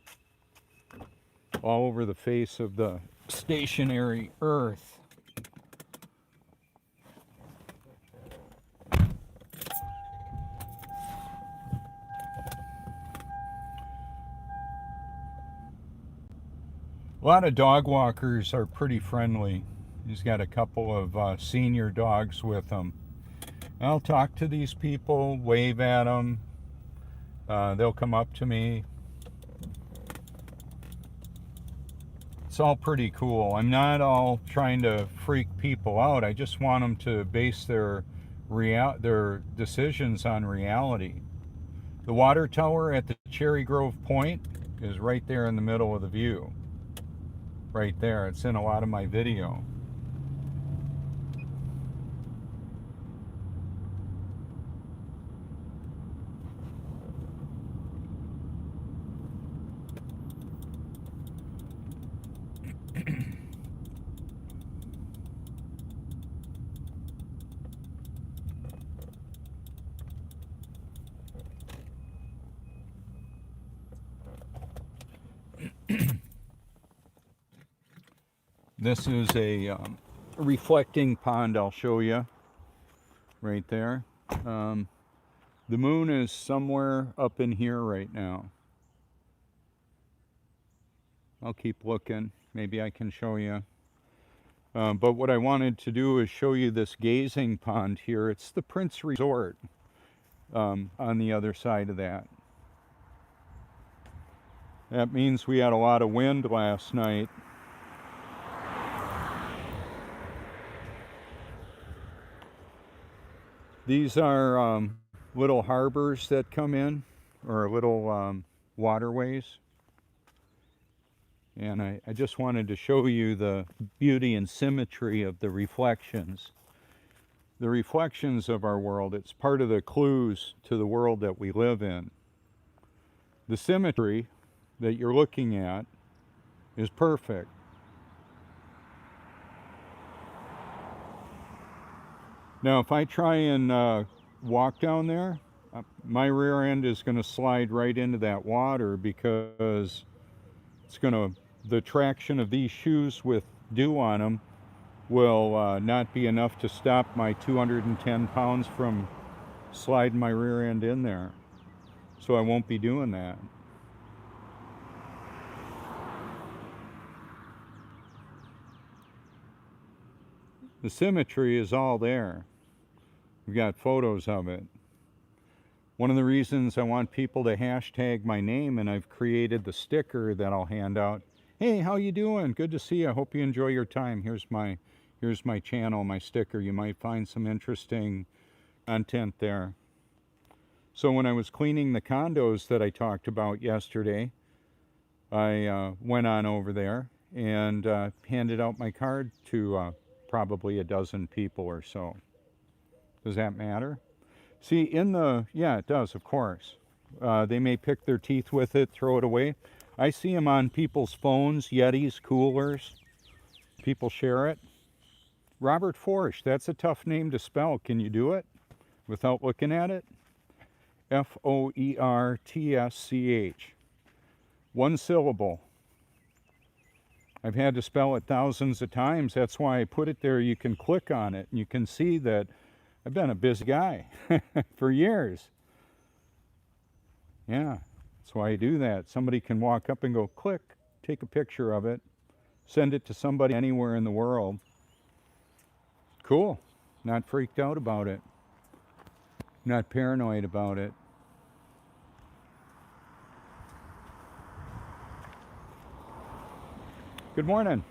All over the face of the stationary earth. A lot of dog walkers are pretty friendly. He's got a couple of senior dogs with him. I'll talk to these people, wave at them. They'll come up to me. It's all pretty cool. I'm not all trying to freak people out. I just want them to base their decisions on reality. The water tower at the Cherry Grove Point is right there in the middle of the view. Right there. It's in a lot of my video. This is a reflecting pond I'll show you right there. The moon is somewhere up in here right now. I'll keep looking. Maybe I can show you. But what I wanted to do is show you this gazing pond here. It's the Prince Resort on the other side of that. That means we had a lot of wind last night. These are little harbors that come in, or little waterways. And I just wanted to show you the beauty and symmetry of the reflections. The reflections of our world, it's part of the clues to the world that we live in. The symmetry that you're looking at is perfect. Now, if I try and walk down there, my rear end is going to slide right into that water because it's going to, the traction of these shoes with dew on them will not be enough to stop my 210 pounds from sliding my rear end in there. So I won't be doing that. The symmetry is all there. We've got photos of it. One of the reasons I want people to hashtag my name, and I've created the sticker that I'll hand out. Hey, how you doing? Good to see you. I hope you enjoy your time. Here's my channel, my sticker. You might find some interesting content there. So when I was cleaning the condos that I talked about yesterday, I went on over there and handed out my card to probably a dozen people or so. Does that matter? See, yeah, it does, of course. They may pick their teeth with it, throw it away. I see them on people's phones, Yetis, coolers. People share it. Robert Forsch, that's a tough name to spell. Can you do it without looking at it? F-O-E-R-T-S-C-H. One syllable. I've had to spell it thousands of times. That's why I put it there. You can click on it and you can see that I've been a busy guy for years. Yeah, that's why I do that. Somebody can walk up and go, click, take a picture of it, send it to somebody anywhere in the world. Cool. Not freaked out about it. Not paranoid about it. Good morning.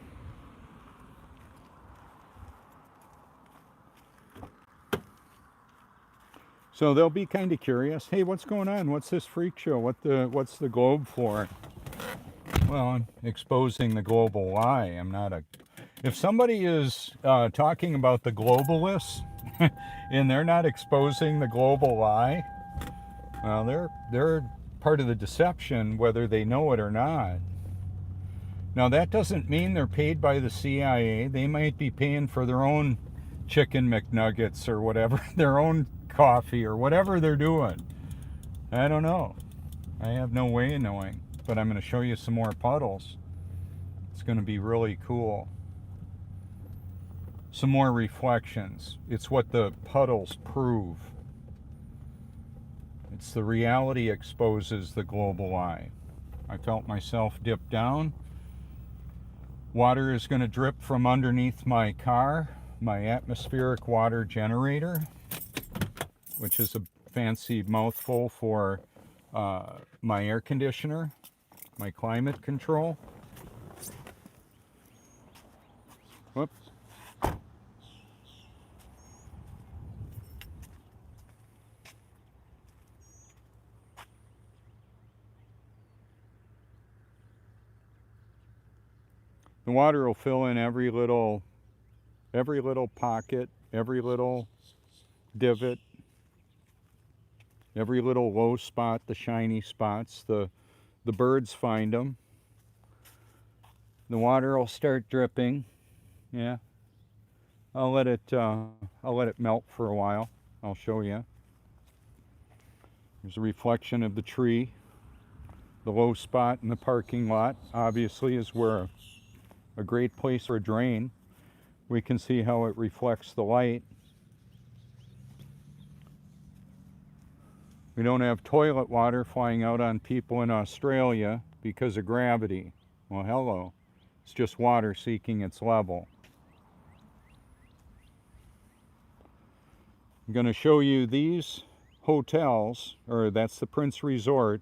So they'll be kind of curious. Hey, what's going on? What's this freak show? What's the globe for? Well, I'm exposing the global lie. I'm not a... If somebody is talking about the globalists and they're not exposing the global lie, well, they're part of the deception, whether they know it or not. Now, that doesn't mean they're paid by the CIA. They might be paying for their own chicken McNuggets or whatever, their own coffee or whatever they're doing. I don't know. I have no way of knowing. But I'm going to show you some more puddles. It's going to be really cool. Some more reflections. It's what the puddles prove. It's the reality exposes the global lie. I felt myself dip down. Water is going to drip from underneath my car, my atmospheric water generator, which is a fancy mouthful for my air conditioner, my climate control. Whoops. The water will fill in every little pocket, every little divot, every little low spot, the shiny spots. The birds find them. The water will start dripping. Yeah. I'll let it melt for a while. I'll show you. There's a reflection of the tree. The low spot in the parking lot obviously is where a great place for a drain. We can see how it reflects the light. We don't have toilet water flying out on people in Australia because of gravity. Well, hello. It's just water seeking its level. I'm going to show you these hotels, or that's the Prince Resort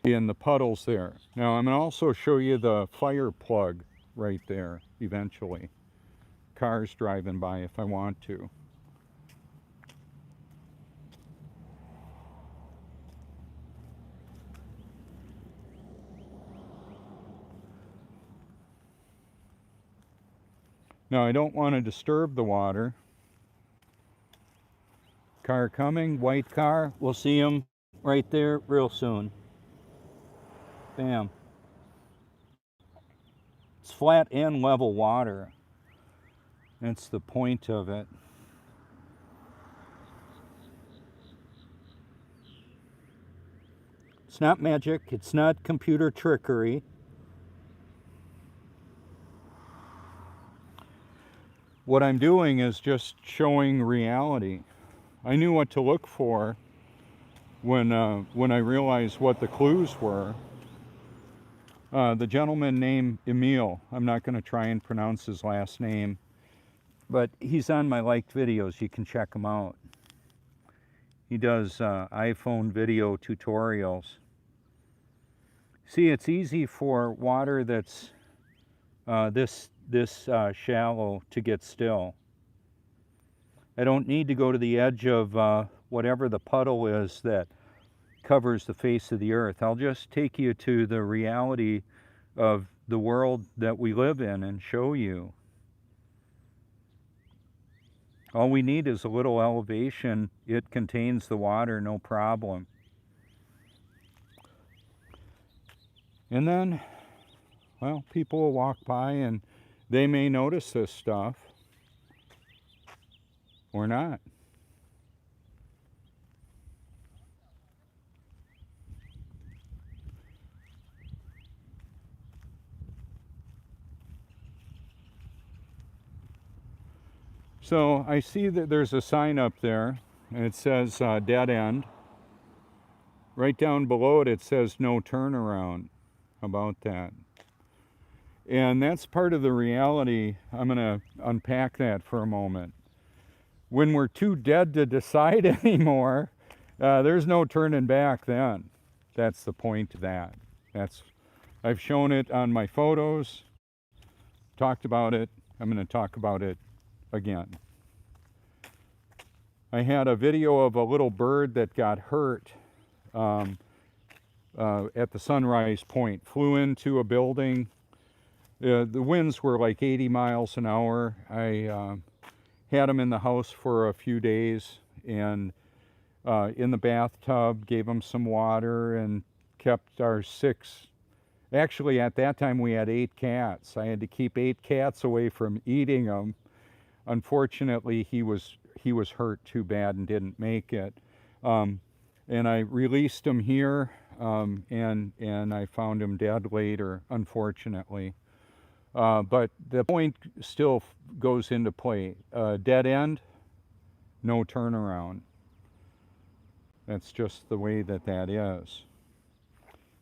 in the puddles there. Now I'm going to also show you the fire plug right there eventually. Cars driving by if I want to. Now I don't want to disturb the water. Car coming, white car. We'll see him right there real soon. Bam. It's flat and level water. That's the point of it. It's not magic. It's not computer trickery. What I'm doing is just showing reality. I knew what to look for when I realized what the clues were. The gentleman named Emil, I'm not going to try and pronounce his last name, but he's on my liked videos. You can check him out. He does iPhone video tutorials. See, it's easy for water that's this shallow to get still. I don't need to go to the edge of whatever the puddle is that covers the face of the earth. I'll just take you to the reality of the world that we live in and show you. All we need is a little elevation. It contains the water, no problem. And then, well, people will walk by and they may notice this stuff or not. So I see that there's a sign up there and it says dead end. Right down below it, it says no turnaround. How about that? And that's part of the reality. I'm going to unpack that for a moment. When we're too dead to decide anymore, there's no turning back then. That's the point of that. I've shown it on my photos, talked about it. I'm going to talk about it again. I had a video of a little bird that got hurt at the Sunrise Point. Flew into a building. The winds were like 80 miles an hour. I had him in the house for a few days, and in the bathtub, gave him some water, and kept our 6. Actually, at that time, we had 8 cats. I had to keep 8 cats away from eating them. Unfortunately, he was hurt too bad and didn't make it. And I released him here, and I found him dead later, unfortunately. But the point still goes into play. Dead end, no turnaround. That's just the way that is.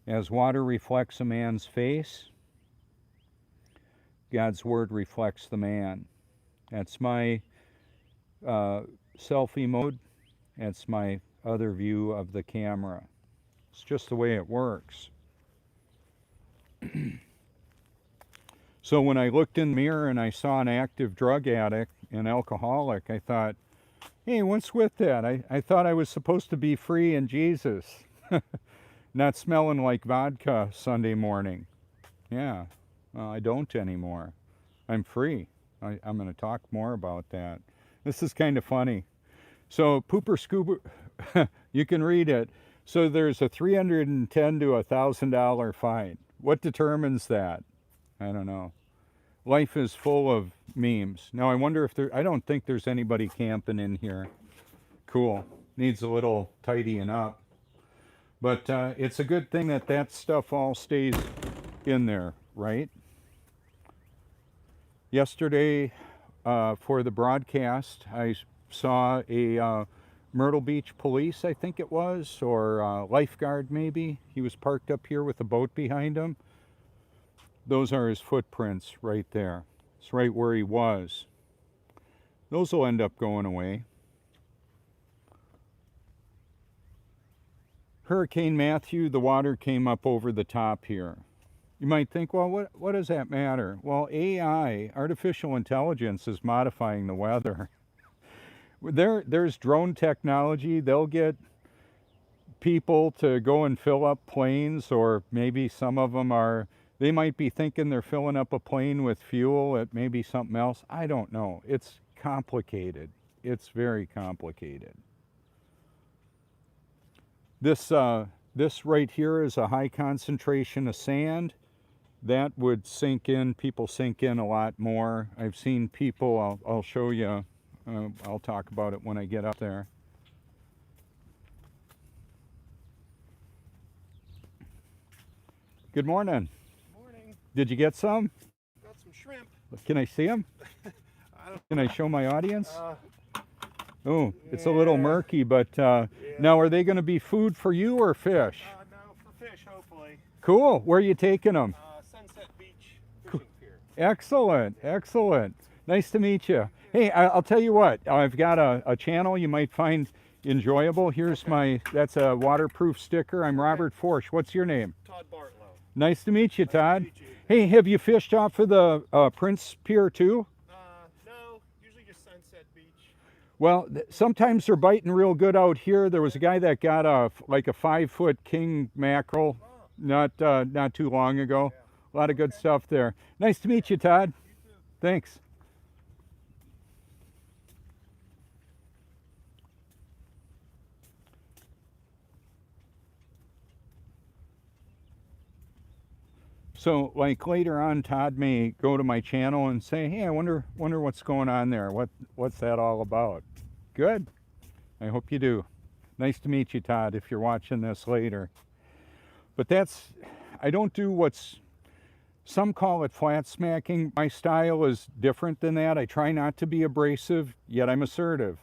As water reflects a man's face, God's word reflects the man. That's my selfie mode. That's my other view of the camera. It's just the way it works. So when I looked in the mirror and I saw an active drug addict and alcoholic, I thought, hey, what's with that? I thought I was supposed to be free in Jesus. Not smelling like vodka Sunday morning. Yeah, well, I don't anymore. I'm free. I'm going to talk more about that. This is kind of funny. So Pooper Scooper, you can read it. So there's a $310 to $1,000 fine. What determines that? I don't know. Life is full of memes. Now I wonder if I don't think there's anybody camping in here. Cool. Needs a little tidying up. But it's a good thing that stuff all stays in there, right? Yesterday, for the broadcast, I saw a Myrtle Beach police, I think it was, or lifeguard maybe. He was parked up here with a boat behind him. Those are his footprints right there. It's right where he was. Those will end up going away. Hurricane Matthew, the water came up over the top here. You might think, well, what does that matter? Well, AI, artificial intelligence, is modifying the weather. There's drone technology. They'll get people to go and fill up planes, or maybe some of them they might be thinking they're filling up a plane with fuel. It may be something else. I don't know. It's complicated. It's very complicated. This right here is a high concentration of sand. That would sink in. People sink in a lot more. I've seen people, I'll show you. I'll talk about it when I get up there. Good morning. Good morning. Did you get some? Got some shrimp. Can I see them? Can I show my audience? Oh, it's a little murky, but now are they going to be food for you or fish? No, for fish, hopefully. Cool. Where are you taking them? Sunset Beach Fishing Pier. Excellent, excellent. Nice to meet you. Hey, I'll tell you what, I've got a channel you might find enjoyable. Here's that's a waterproof sticker. I'm Robert Forsch. What's your name? Todd Bartlow. Nice to meet you, Todd. Nice to meet you. Hey, have you fished off of the Prince Pier too? No, usually just Sunset Beach. Well, sometimes they're biting real good out here. There was a guy that got like a 5-foot king mackerel not too long ago. Yeah. A lot of good stuff there. Nice to meet you, Todd. You too. Thanks. So, like later on, Todd may go to my channel and say, "Hey, I wonder what's going on there. What's that all about?" Good. I hope you do. Nice to meet you, Todd, if you're watching this later. But I don't do some call it flat smacking. My style is different than that. I try not to be abrasive, yet I'm assertive.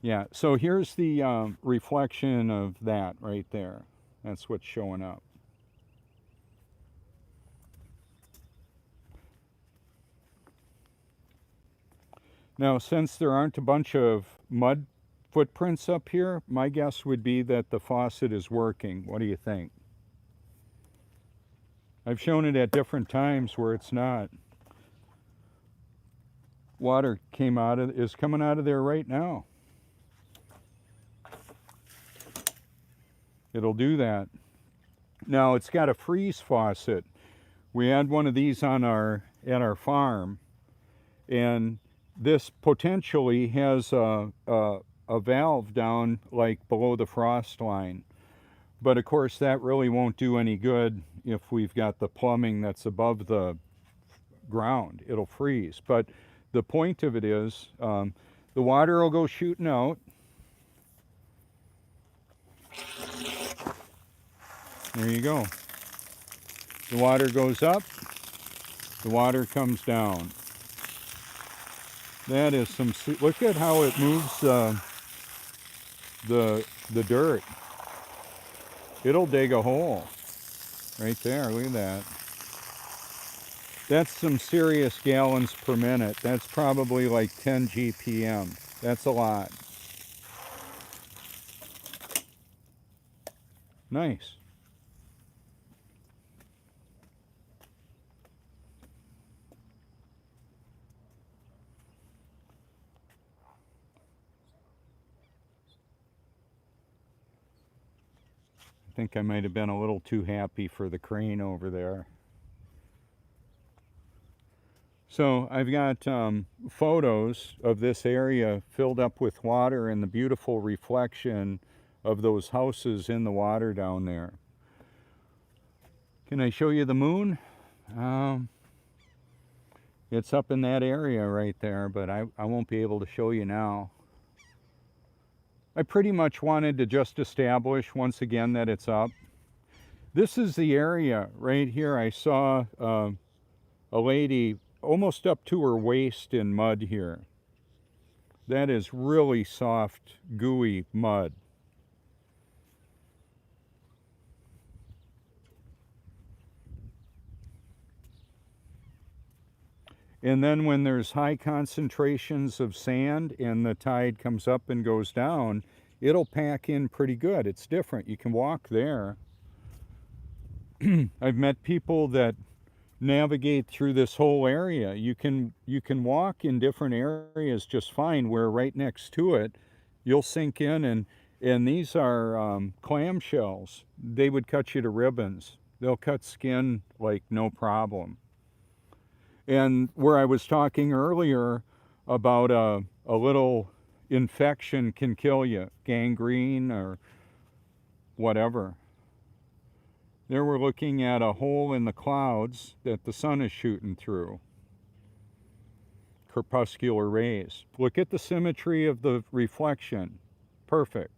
Yeah, so here's the reflection of that right there. That's what's showing up. Now, since there aren't a bunch of mud footprints up here, my guess would be that the faucet is working. What do you think? I've shown it at different times where it's not. Water is coming out of there right now. It'll do that. Now it's got a freeze faucet. We had one of these on at our farm, and this potentially has a valve down like below the frost line. But of course that really won't do any good if we've got the plumbing that's above the ground. It'll freeze. But the point of it is, the water will go shooting out. There you go. The water goes up, the water comes down. That is some, look at how it moves the dirt. It'll dig a hole right there. Look at that. That's some serious gallons per minute. That's probably like 10 GPM. That's a lot. Nice. I think I might have been a little too happy for the crane over there. So I've got photos of this area filled up with water and the beautiful reflection of those houses in the water down there. Can I show you the moon? It's up in that area right there, but I won't be able to show you now. I pretty much wanted to just establish once again that it's up. This is the area right here. I saw a lady almost up to her waist in mud here. That is really soft, gooey mud. And then when there's high concentrations of sand and the tide comes up and goes down, it'll pack in pretty good. It's different. You can walk there. I've met people that navigate through this whole area. You can walk in different areas just fine, where right next to it, you'll sink in, and these are clam shells. They would cut you to ribbons. They'll cut skin like no problem. And where I was talking earlier about a little infection can kill you, gangrene or whatever. There we're looking at a hole in the clouds that the sun is shooting through. Crepuscular rays. Look at the symmetry of the reflection. Perfect.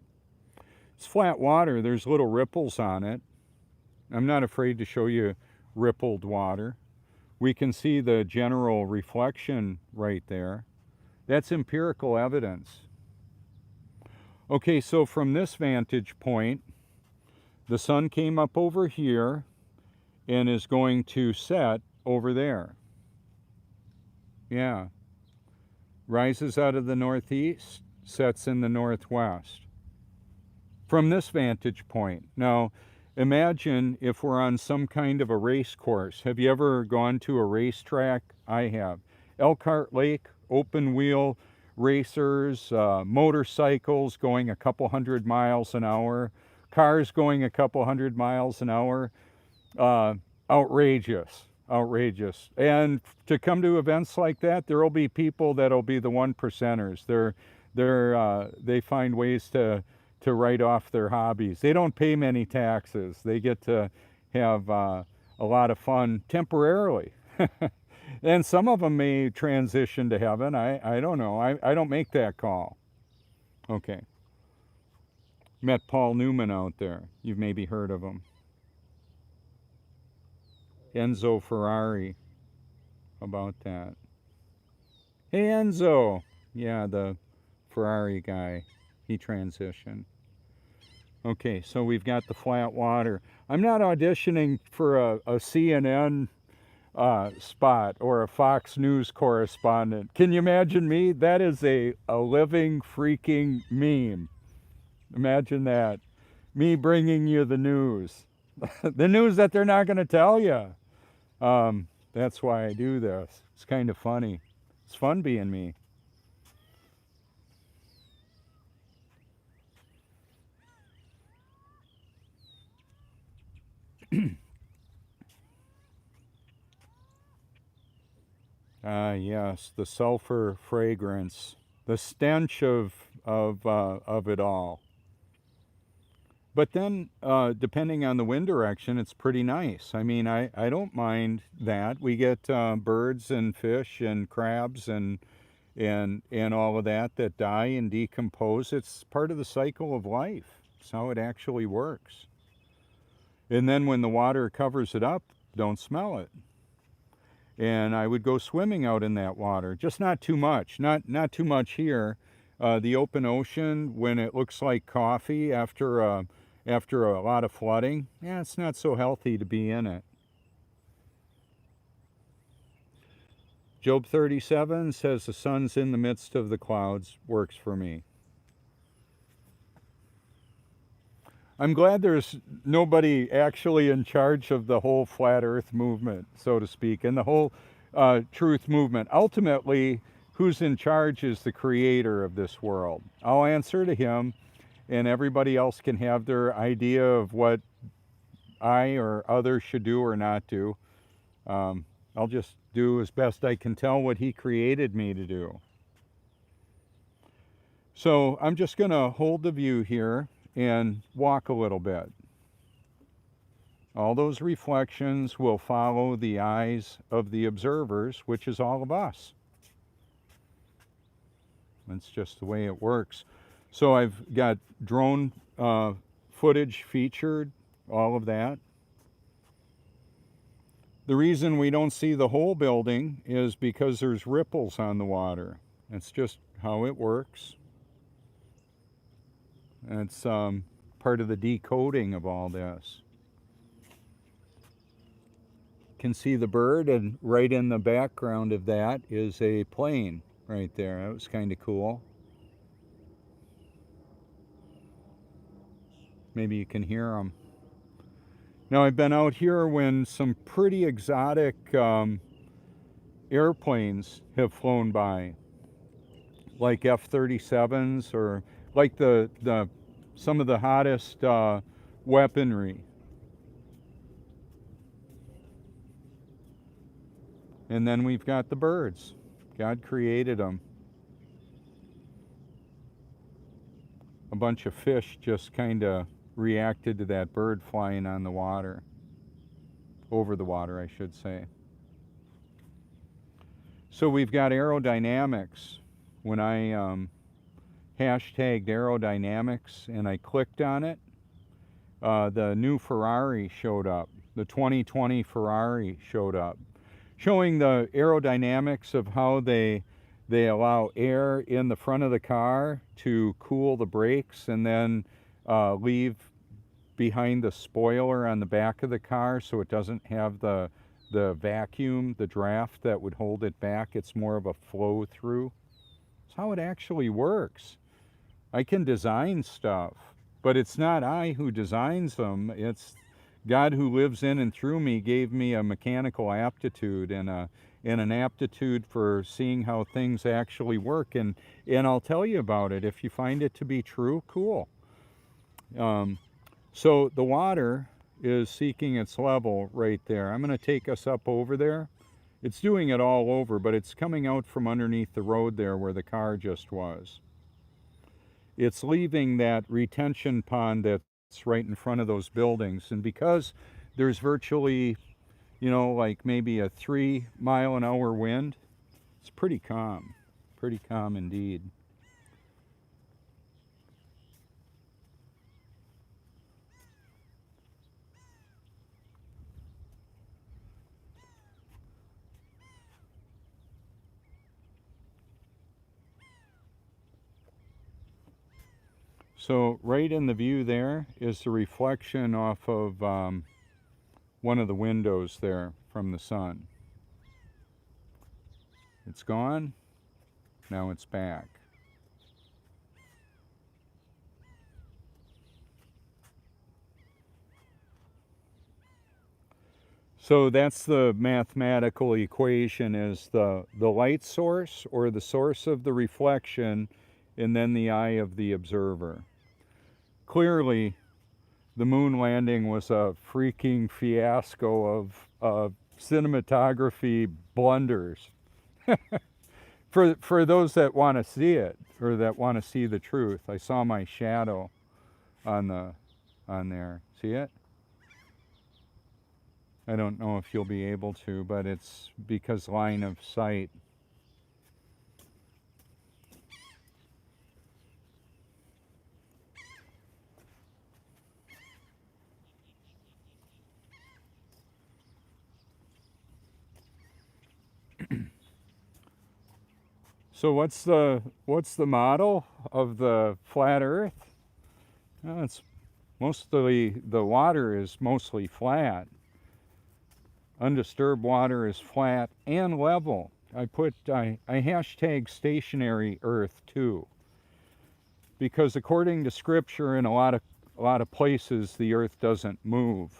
It's flat water. There's little ripples on it. I'm not afraid to show you rippled water. We can see the general reflection right there. That's empirical evidence. Okay, so from this vantage point, the sun came up over here and is going to set over there. Yeah. Rises out of the northeast, sets in the northwest. From this vantage point. Now, imagine if we're on some kind of a race course. Have you ever gone to a racetrack? I have. Elkhart Lake, open wheel racers, motorcycles going a couple 100 miles an hour, cars going a couple 100 miles an hour. Outrageous. And to come to events like that, there will be people that'll be the 1%ers. They find ways to write off their hobbies. They don't pay many taxes. They get to have a lot of fun temporarily. And some of them may transition to heaven. I don't know. I don't make that call. Okay. Met Paul Newman out there. You've maybe heard of him. Enzo Ferrari. How about that? Hey, Enzo. Yeah, the Ferrari guy. He transitioned. Okay, so we've got the flat water. I'm not auditioning for a CNN spot or a Fox News correspondent. Can you imagine me? That is a living freaking meme. Imagine that. Me bringing you the news. The news that they're not going to tell you. That's why I do this. It's kind of funny. It's fun being me. Ah, yes, the sulfur fragrance, the stench of it all. But then, depending on the wind direction, it's pretty nice. I mean, I don't mind that. We get birds and fish and crabs and all of that die and decompose. It's part of the cycle of life. It's how it actually works. And then when the water covers it up, don't smell it. And I would go swimming out in that water, just not too much. Not too much here. The open ocean, when it looks like coffee after a lot of flooding, yeah, it's not so healthy to be in it. Job 37 says the sun's in the midst of the clouds, works for me. I'm glad there's nobody actually in charge of the whole flat earth movement, so to speak, and the whole truth movement. Ultimately, who's in charge is the creator of this world. I'll answer to him, and everybody else can have their idea of what I or others should do or not do. I'll just do as best I can tell what he created me to do. So I'm just going to hold the view here and walk a little bit. All those reflections will follow the eyes of the observers, which is all of us. That's just the way it works. So I've got drone footage featured, all of that. The reason we don't see the whole building is because there's ripples on the water. That's just how it works. It's part of the decoding of all this. You can see the bird, and right in the background of that is a plane right there. That was kind of cool. Maybe you can hear them. Now, I've been out here when some pretty exotic airplanes have flown by, like F-37s, or like some of the hottest weaponry. And then we've got the birds. God created them. A bunch of fish just kind of reacted to that bird flying on the water. Over the water, I should say. So we've got aerodynamics. When I hashtagged aerodynamics and I clicked on it, the new Ferrari showed up. The 2020 Ferrari showed up, showing the aerodynamics of how they allow air in the front of the car to cool the brakes and then leave behind the spoiler on the back of the car so it doesn't have the vacuum, the draft that would hold it back. It's more of a flow through. It's how it actually works. I can design stuff, but it's not I who designs them. It's God who lives in and through me gave me a mechanical aptitude and an aptitude for seeing how things actually work. And I'll tell you about it. If you find it to be true, cool. So the water is seeking its level right there. I'm going to take us up over there. It's doing it all over, but it's coming out from underneath the road there where the car just was. It's leaving that retention pond that's right in front of those buildings. And because there's virtually, like maybe a 3-mile-an-hour wind, it's pretty calm indeed. So right in the view there is the reflection off of one of the windows there from the sun. It's gone, now it's back. So that's the mathematical equation, is the light source or the source of the reflection and then the eye of the observer. Clearly, the moon landing was a freaking fiasco of cinematography blunders. For those that want to see it or that want to see the truth. I saw my shadow on there. See it? I don't know if you'll be able to, but it's because line of sight. So what's the model of the flat Earth? Well, it's mostly, the water is mostly flat. Undisturbed water is flat and level. I hashtag stationary Earth too, because according to Scripture, in a lot of places, the Earth doesn't move.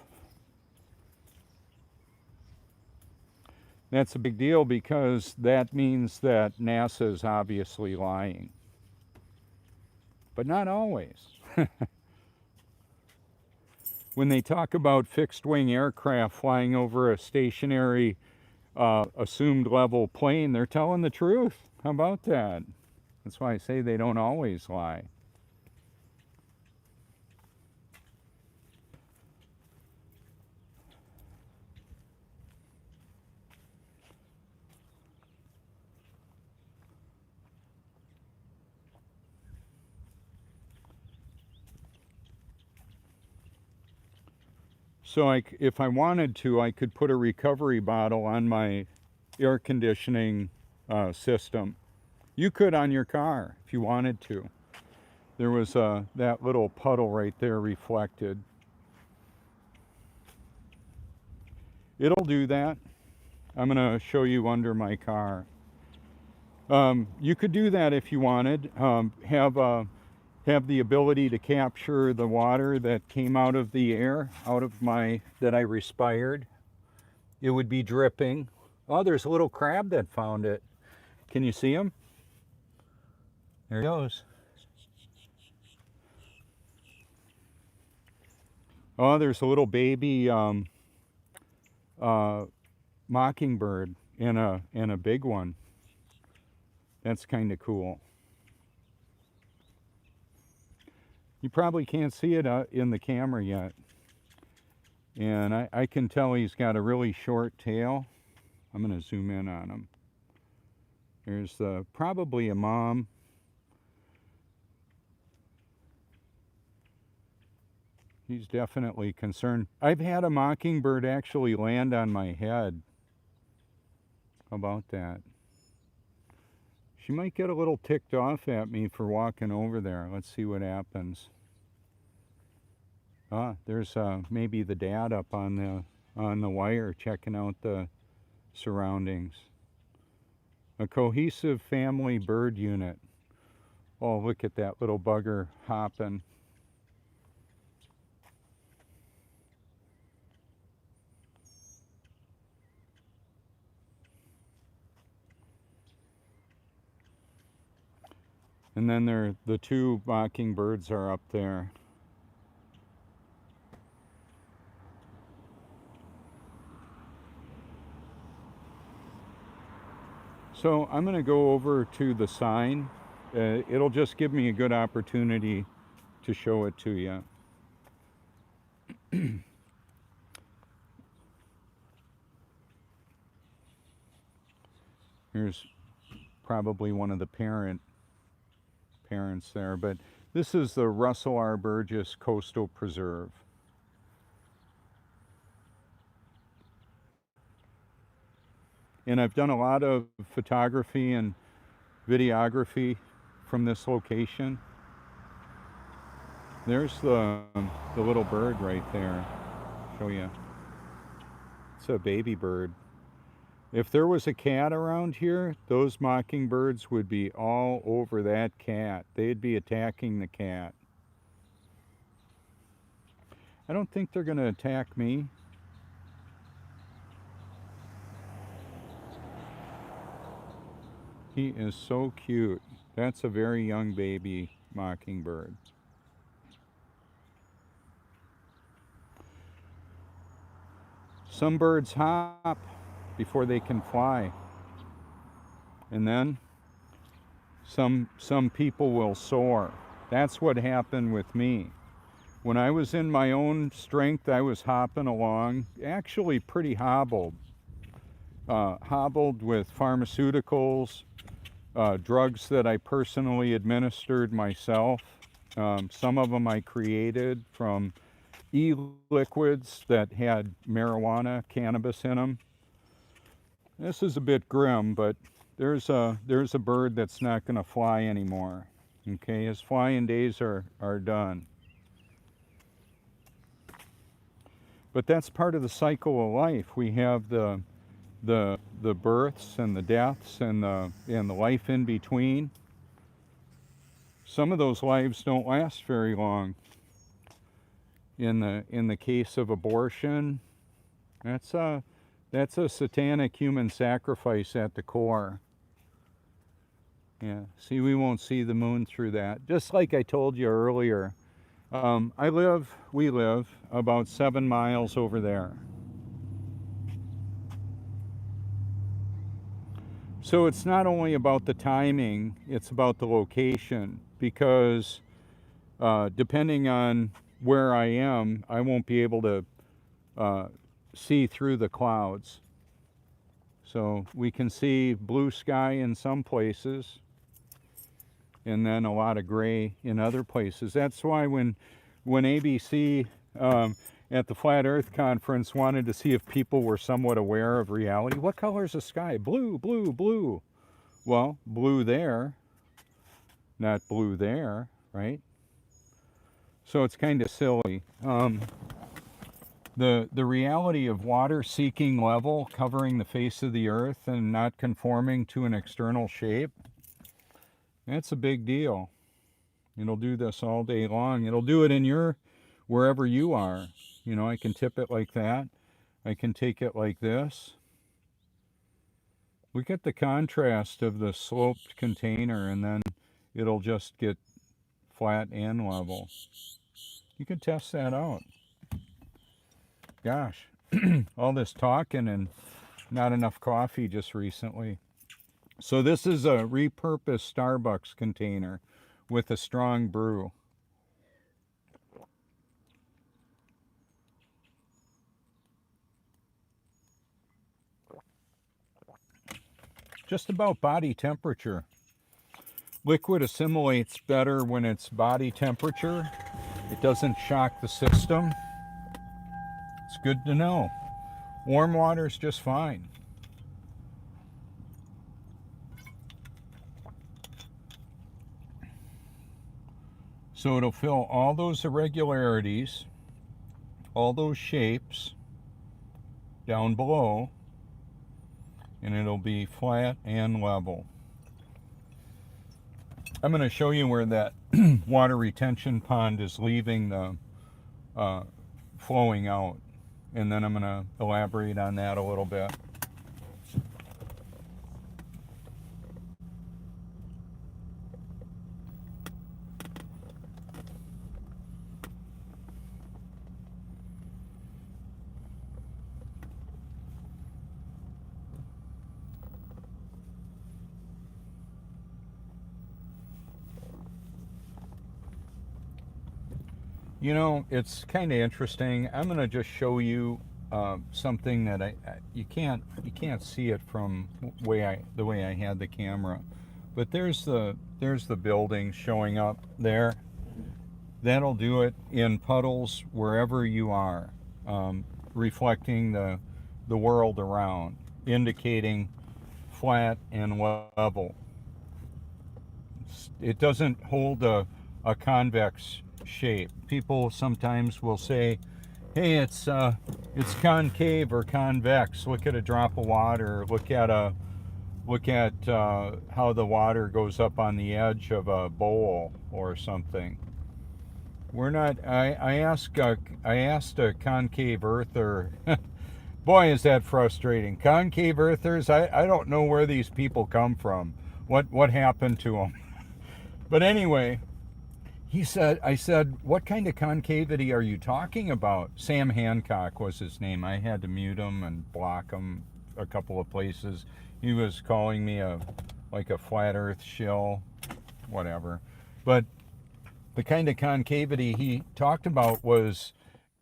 That's a big deal because that means that NASA is obviously lying. But not always. When they talk about fixed-wing aircraft flying over a stationary, assumed level plane, they're telling the truth. How about that? That's why I say they don't always lie. So if I wanted to, I could put a recovery bottle on my air conditioning system. You could on your car if you wanted to. There was that little puddle right there reflected. It'll do that. I'm going to show you under my car. You could do that if you wanted. Have the ability to capture the water that came out of the air, that I respired. It would be dripping. Oh, there's a little crab that found it. Can you see him? There he goes. Oh, there's a little baby mockingbird and a big one. That's kind of cool. You probably can't see it in the camera yet. And I can tell he's got a really short tail. I'm going to zoom in on him. There's probably a mom. He's definitely concerned. I've had a mockingbird actually land on my head. How about that? She might get a little ticked off at me for walking over there. Let's see what happens. Ah, there's maybe the dad up on the wire checking out the surroundings. A cohesive family bird unit. Oh, look at that little bugger hopping. And then the two mockingbirds are up there. So I'm going to go over to the sign. It'll just give me a good opportunity to show it to you. Here's probably one of the parents there, but this is the Russell R. Burgess Coastal Preserve. And I've done a lot of photography and videography from this location. There's the little bird right there. Show you. It's a baby bird. If there was a cat around here, those mockingbirds would be all over that cat. They'd be attacking the cat. I don't think they're going to attack me. He is so cute. That's a very young baby mockingbird. Some birds hop before they can fly. And then some people will soar. That's what happened with me. When I was in my own strength, I was hopping along, actually pretty hobbled. Hobbled with pharmaceuticals, drugs that I personally administered myself. Some of them I created from e-liquids that had marijuana, cannabis in them. This is a bit grim, but there's a bird that's not going to fly anymore. Okay, his flying days are done. But that's part of the cycle of life. We have the births and the deaths and the life in between. Some of those lives don't last very long. In the case of abortion, that's a satanic human sacrifice at the core. Yeah, see, we won't see the moon through that. Just like I told you earlier, we live about 7 miles over there. So it's not only about the timing, it's about the location, because depending on where I am, I won't be able to see through the clouds. So we can see blue sky in some places, and then a lot of gray in other places. That's why when ABC at the Flat Earth Conference wanted to see if people were somewhat aware of reality, what color is the sky? Blue, blue, blue. Well, blue there, not blue there, right? So it's kind of silly. The reality of water seeking level, covering the face of the earth and not conforming to an external shape, that's a big deal. It'll do this all day long. It'll do it in wherever you are. You know, I can tip it like that. I can take it like this. Look at the contrast of the sloped container, and then it'll just get flat and level. You can test that out. Gosh, all this talking and not enough coffee just recently. So this is a repurposed Starbucks container with a strong brew. Just about body temperature. Liquid assimilates better when it's body temperature. It doesn't shock the system. It's good to know. Warm water is just fine. So it'll fill all those irregularities, all those shapes down below, and it'll be flat and level. I'm going to show you where that water retention pond is leaving the flowing out, and then I'm going to elaborate on that a little bit. You know, it's kind of interesting. I'm going to just show you something that you can't see it from the way I had the camera, but there's the building showing up there. That'll do it in Puddles wherever you are, reflecting the world around, indicating flat and level. It doesn't hold a convex shape. People sometimes will say, hey, it's concave or convex. Look at a drop of water. Look at how the water goes up on the edge of a bowl or something. We're not. I asked a concave earther. Boy, is that frustrating. Concave earthers, I don't know where these people come from. what happened to him. But anyway, I said, what kind of concavity are you talking about? Sam Hancock was his name. I had to mute him and block him a couple of places. He was calling me like a flat earth shill, whatever. But the kind of concavity he talked about was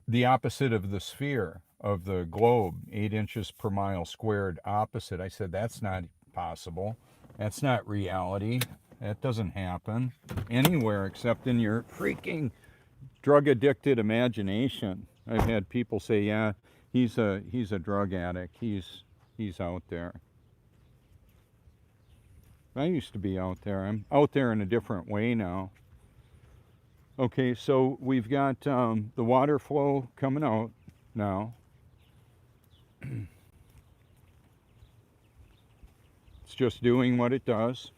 the opposite of the sphere, of the globe, 8 inches per mile squared opposite. I said, that's not possible. That's not reality. That doesn't happen anywhere except in your freaking drug-addicted imagination. I've had people say, yeah, he's a drug addict. He's out there. I used to be out there. I'm out there in a different way now. Okay, so we've got the water flow coming out now. It's just doing what it does.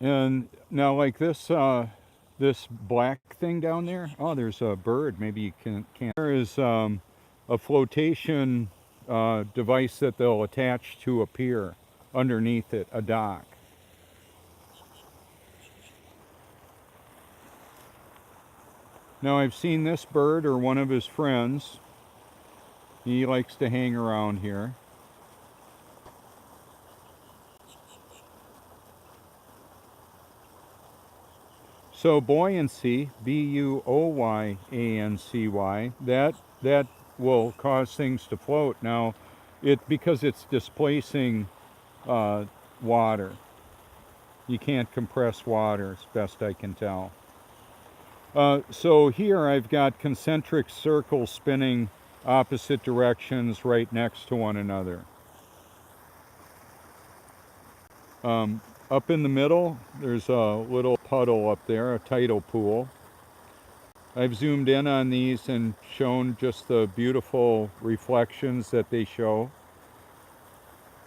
And now, like this this black thing down there, oh, there's a bird. Maybe you can't. There is a flotation device that they'll attach to a pier underneath it, a dock. Now, I've seen this bird or one of his friends. He likes to hang around here. So buoyancy, B-U-O-Y-A-N-C-Y, that will cause things to float. Now, because it's displacing water. You can't compress water, as best I can tell. So here I've got concentric circles spinning opposite directions right next to one another. Up in the middle, there's a little puddle up there, a tidal pool. I've zoomed in on these and shown just the beautiful reflections that they show.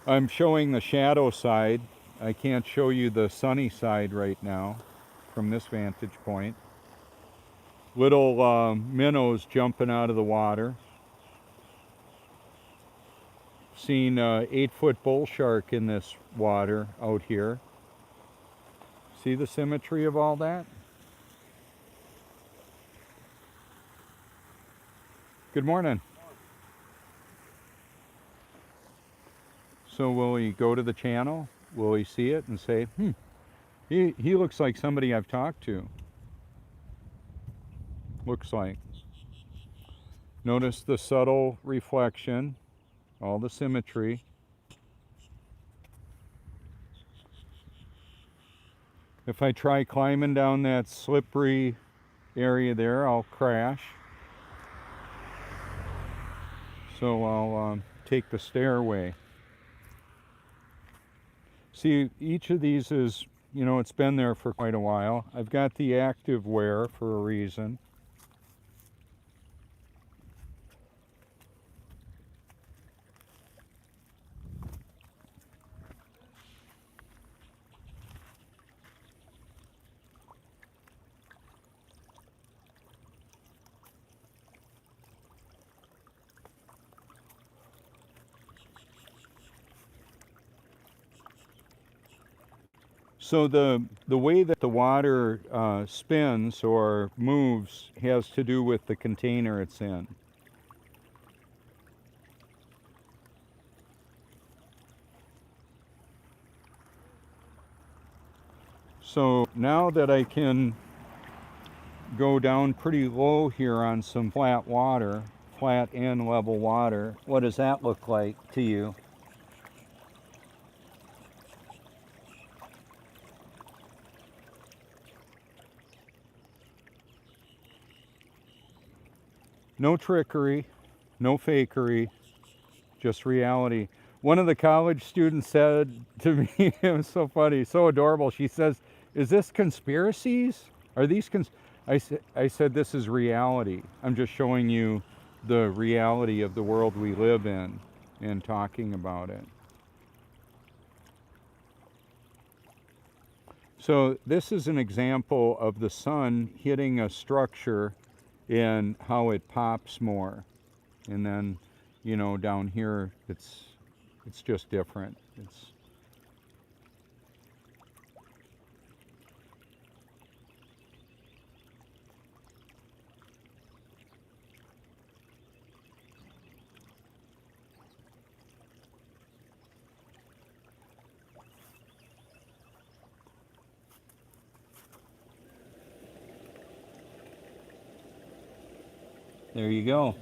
I'm showing the shadow side. I can't show you the sunny side right now from this vantage point. Little minnows jumping out of the water. Seen 8-foot bull shark in this water out here. See the symmetry of all that? Good morning. So will he go to the channel? Will he see it and say, he looks like somebody I've talked to? Looks like. Notice the subtle reflection, all the symmetry. If I try climbing down that slippery area there, I'll crash. So I'll take the stairway. See, each of these is, it's been there for quite a while. I've got the active wear for a reason. So the way that the water spins or moves has to do with the container it's in. So now that I can go down pretty low here on some flat water, flat and level water, what does that look like to you? No trickery, no fakery, just reality. One of the college students said to me, it was so funny, so adorable, she says, is this conspiracies? Are these I said, this is reality. I'm just showing you the reality of the world we live in and talking about it. So this is an example of the sun hitting a structure and how it pops more. And then, you know, down here it's just different. It's there you go.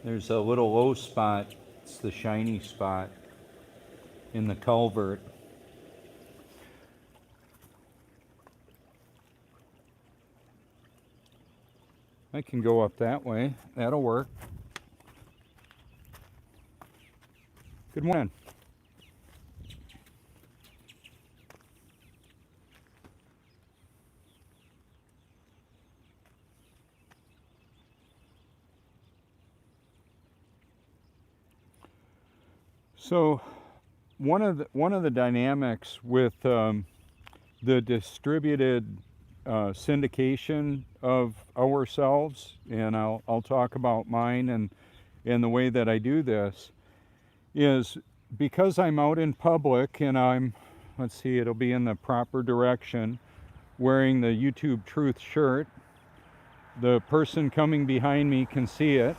There's a little low spot. It's the shiny spot in the culvert. I can go up that way. That'll work. Good morning. So one of the dynamics with the distributed syndication of ourselves, and I'll talk about mine and the way that I do this, is because I'm out in public and I'm, let's see, it'll be in the proper direction, wearing the YouTube Truth shirt. The person coming behind me can see it.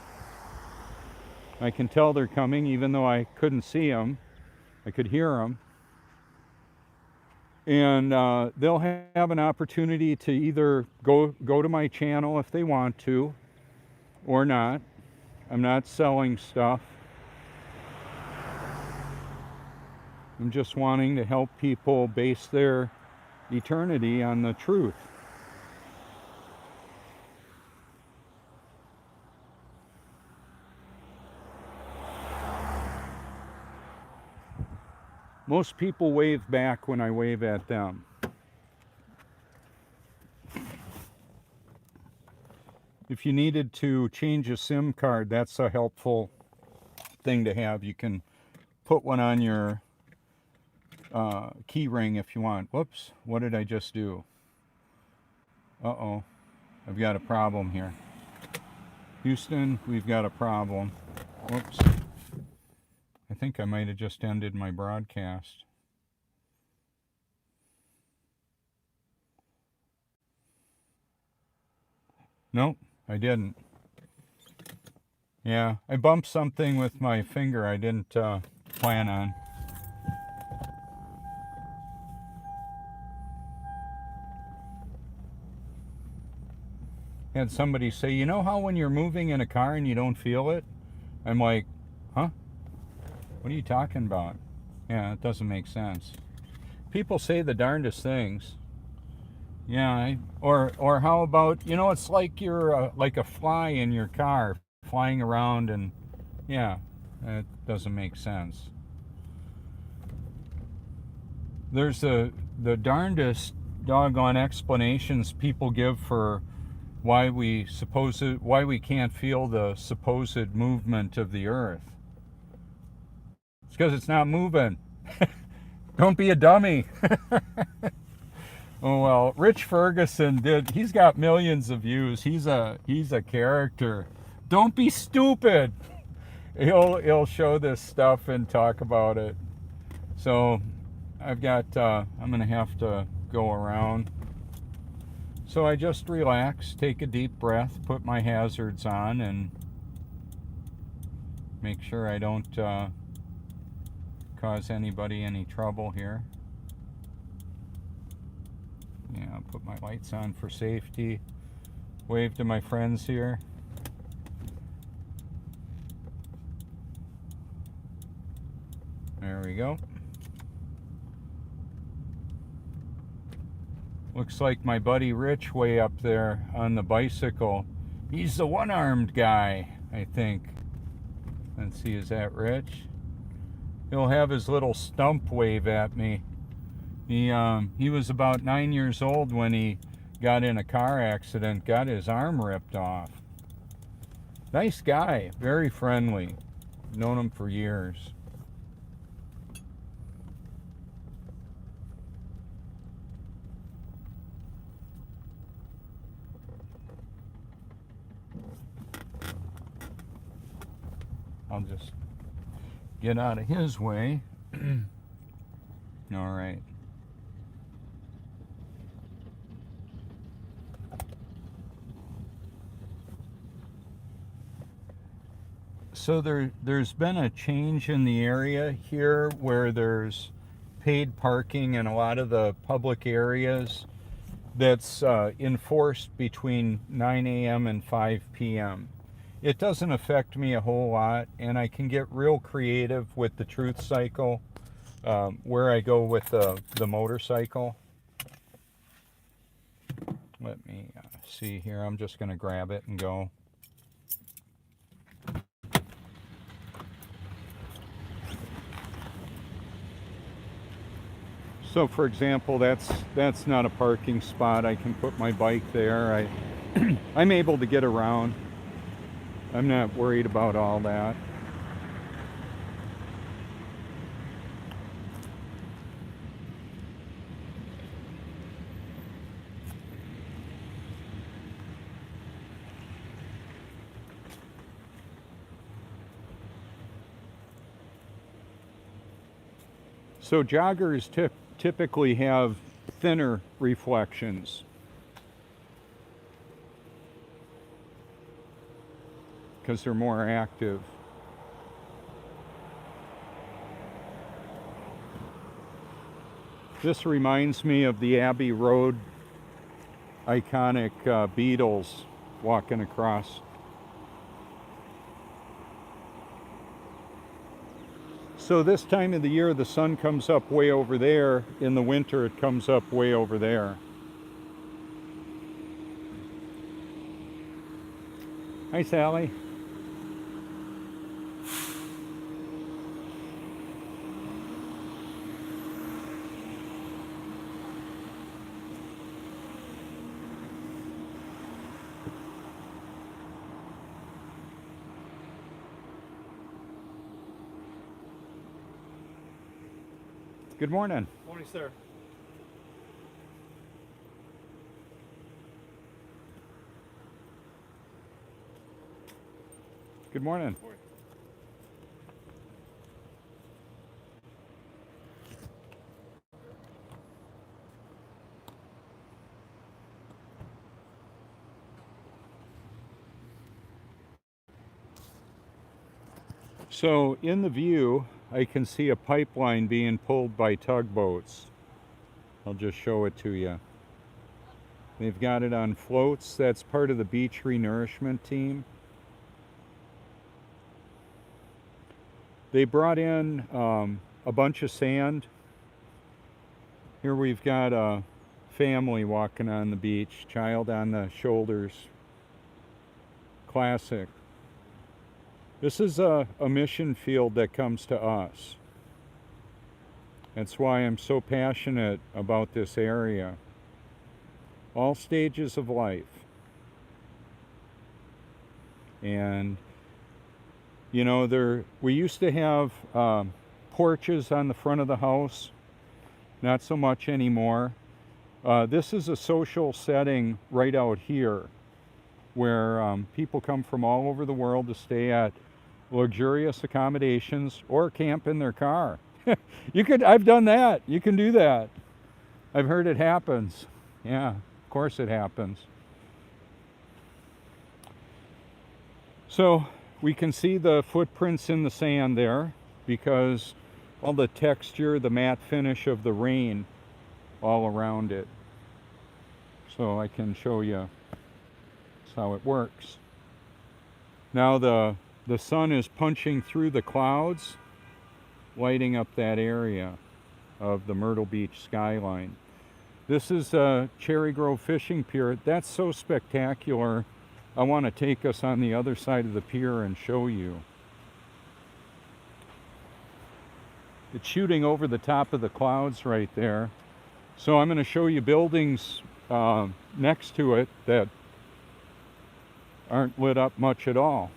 I can tell they're coming even though I couldn't see them. I could hear them. And they'll have an opportunity to either go to my channel if they want to or not. I'm not selling stuff. I'm just wanting to help people base their eternity on the truth. Most people wave back when I wave at them. If you needed to change a SIM card, that's a helpful thing to have. You can put one on your key ring if you want. Whoops, what did I just do? Uh-oh, I've got a problem here. Houston, we've got a problem. Whoops. I think I might have just ended my broadcast. Nope, I didn't. Yeah, I bumped something with my finger I didn't plan on. Had somebody say, you know how when you're moving in a car and you don't feel it? I'm like, huh? What are you talking about? Yeah, it doesn't make sense. People say the darndest things. Yeah, or how about, you know, it's like you're like a fly in your car flying around, and yeah, it doesn't make sense. There's the darndest doggone explanations people give for why we can't feel the supposed movement of the earth. It's because it's not moving. Don't be a dummy. Oh well, Rich Ferguson he's got millions of views. He's a character. Don't be stupid. He'll show this stuff and talk about it. So I've got I'm gonna have to go around. So I just relax, take a deep breath, put my hazards on, and make sure I don't cause anybody any trouble here. Yeah, I'll put my lights on for safety. Wave to my friends here. There we go. Looks like my buddy Rich way up there on the bicycle. He's the one-armed guy, I think. Let's see, is that Rich? He'll have his little stump wave at me. He was about 9 years old when he got in a car accident, got his arm ripped off. Nice guy, very friendly. Known him for years. I'll just get out of his way. All right. So there's been a change in the area here where there's paid parking in a lot of the public areas that's enforced between 9 a.m. and 5 p.m. It doesn't affect me a whole lot, and I can get real creative with the truth cycle, where I go with the motorcycle. Let me see here. I'm just going to grab it and go. So for example, that's not a parking spot. I can put my bike there. I'm able to get around. I'm not worried about all that. So joggers typically have thinner reflections because they're more active. This reminds me of the Abbey Road iconic Beatles walking across. So this time of the year, the sun comes up way over there. In the winter, it comes up way over there. Hi, Sally. Good morning. Morning, sir. Good morning. Morning. So in the view, I can see a pipeline being pulled by tugboats. I'll just show it to you. They've got it on floats. That's part of the beach renourishment team. They brought in a bunch of sand. Here we've got a family walking on the beach, child on the shoulders. Classic. This is a mission field that comes to us. That's why I'm so passionate about this area. All stages of life. And, you know, we used to have porches on the front of the house. Not so much anymore. This is a social setting right out here where people come from all over the world to stay at luxurious accommodations or camp in their car. I've done that. You can do that. I've heard it happens. Yeah, of course it happens. So we can see the footprints in the sand there because all the texture, the matte finish of the rain all around it. So I can show you how it works. Now the sun is punching through the clouds, lighting up that area of the Myrtle Beach skyline. This is a Cherry Grove Fishing Pier. That's so spectacular. I want to take us on the other side of the pier and show you. It's shooting over the top of the clouds right there. So I'm going to show you buildings next to it that aren't lit up much at all.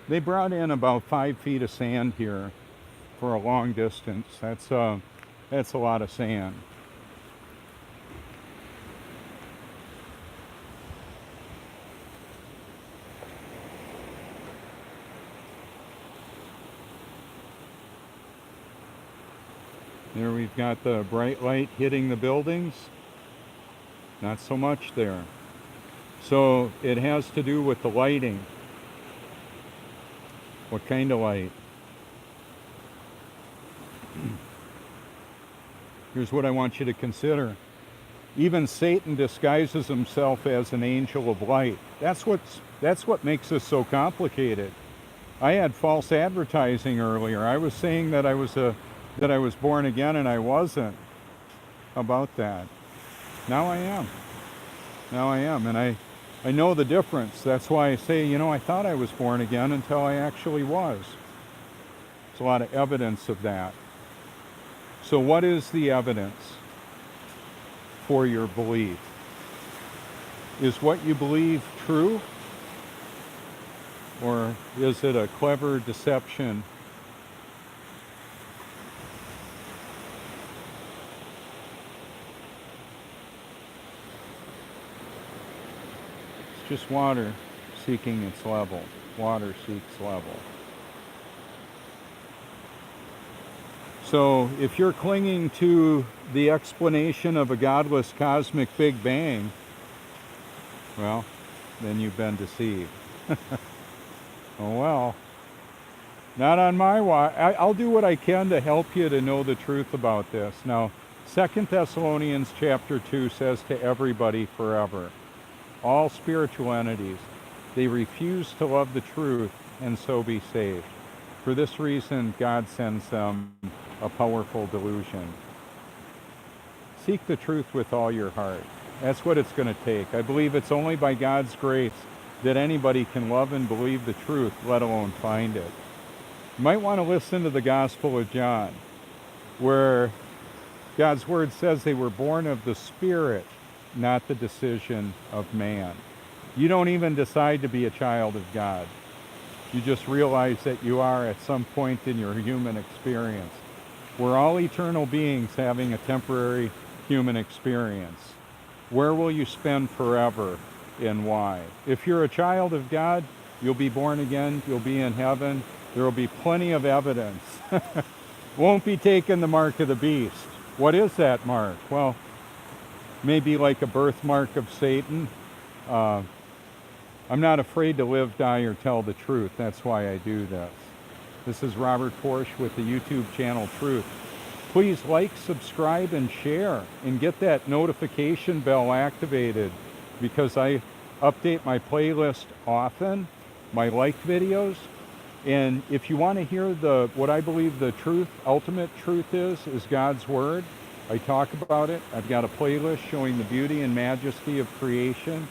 They brought in about 5 feet of sand here for a long distance. That's a lot of sand. There we've got the bright light hitting the buildings. Not so much there. So it has to do with the lighting. What kind of light? Here's what I want you to consider. Even Satan disguises himself as an angel of light. That's what makes this so complicated. I had false advertising earlier. I was saying that I was born again, and I wasn't. How about that? Now I am. Now I am, and I know the difference. That's why I say, I thought I was born again until I actually was. There's a lot of evidence of that. So what is the evidence for your belief? Is what you believe true? Or is it a clever deception? It's just water seeking its level. Water seeks level. So if you're clinging to the explanation of a godless cosmic Big Bang, well, then you've been deceived. Oh well. Not on my watch. I'll do what I can to help you to know the truth about this. Now, 2 Thessalonians chapter 2 says to everybody forever, all spiritual entities, they refuse to love the truth and so be saved. For this reason, God sends them a powerful delusion. Seek the truth with all your heart. That's what it's going to take. I believe it's only by God's grace that anybody can love and believe the truth, let alone find it. You might want to listen to the Gospel of John, where God's Word says they were born of the Spirit, not the decision of man. You don't even decide to be a child of God. You just realize that you are at some point in your human experience. We're all eternal beings having a temporary human experience. Where will you spend forever and why? If you're a child of God, you'll be born again, you'll be in heaven. There will be plenty of evidence. Won't be taking the mark of the beast. What is that mark? Well, maybe like a birthmark of Satan. I'm not afraid to live, die, or tell the truth. That's why I do this. This is Robert Forsch with the YouTube channel Truth. Please like, subscribe, and share, and get that notification bell activated, because I update my playlist often, my liked videos. And if you want to hear what I believe the truth, ultimate truth is God's Word. I talk about it. I've got a playlist showing the beauty and majesty of creation,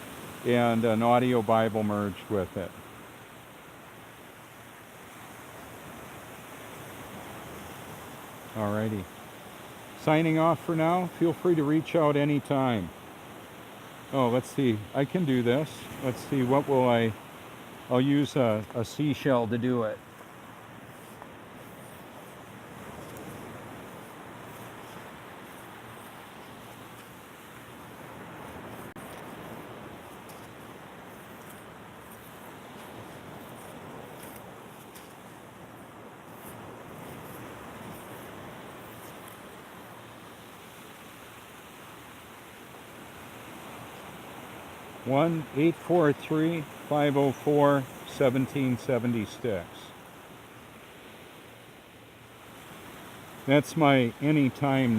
and an audio Bible merged with it. Alrighty. Signing off for now. Feel free to reach out anytime. Oh, let's see. I can do this. Let's see. What will I'll use a seashell to do it. One 843-504-1776. That's my anytime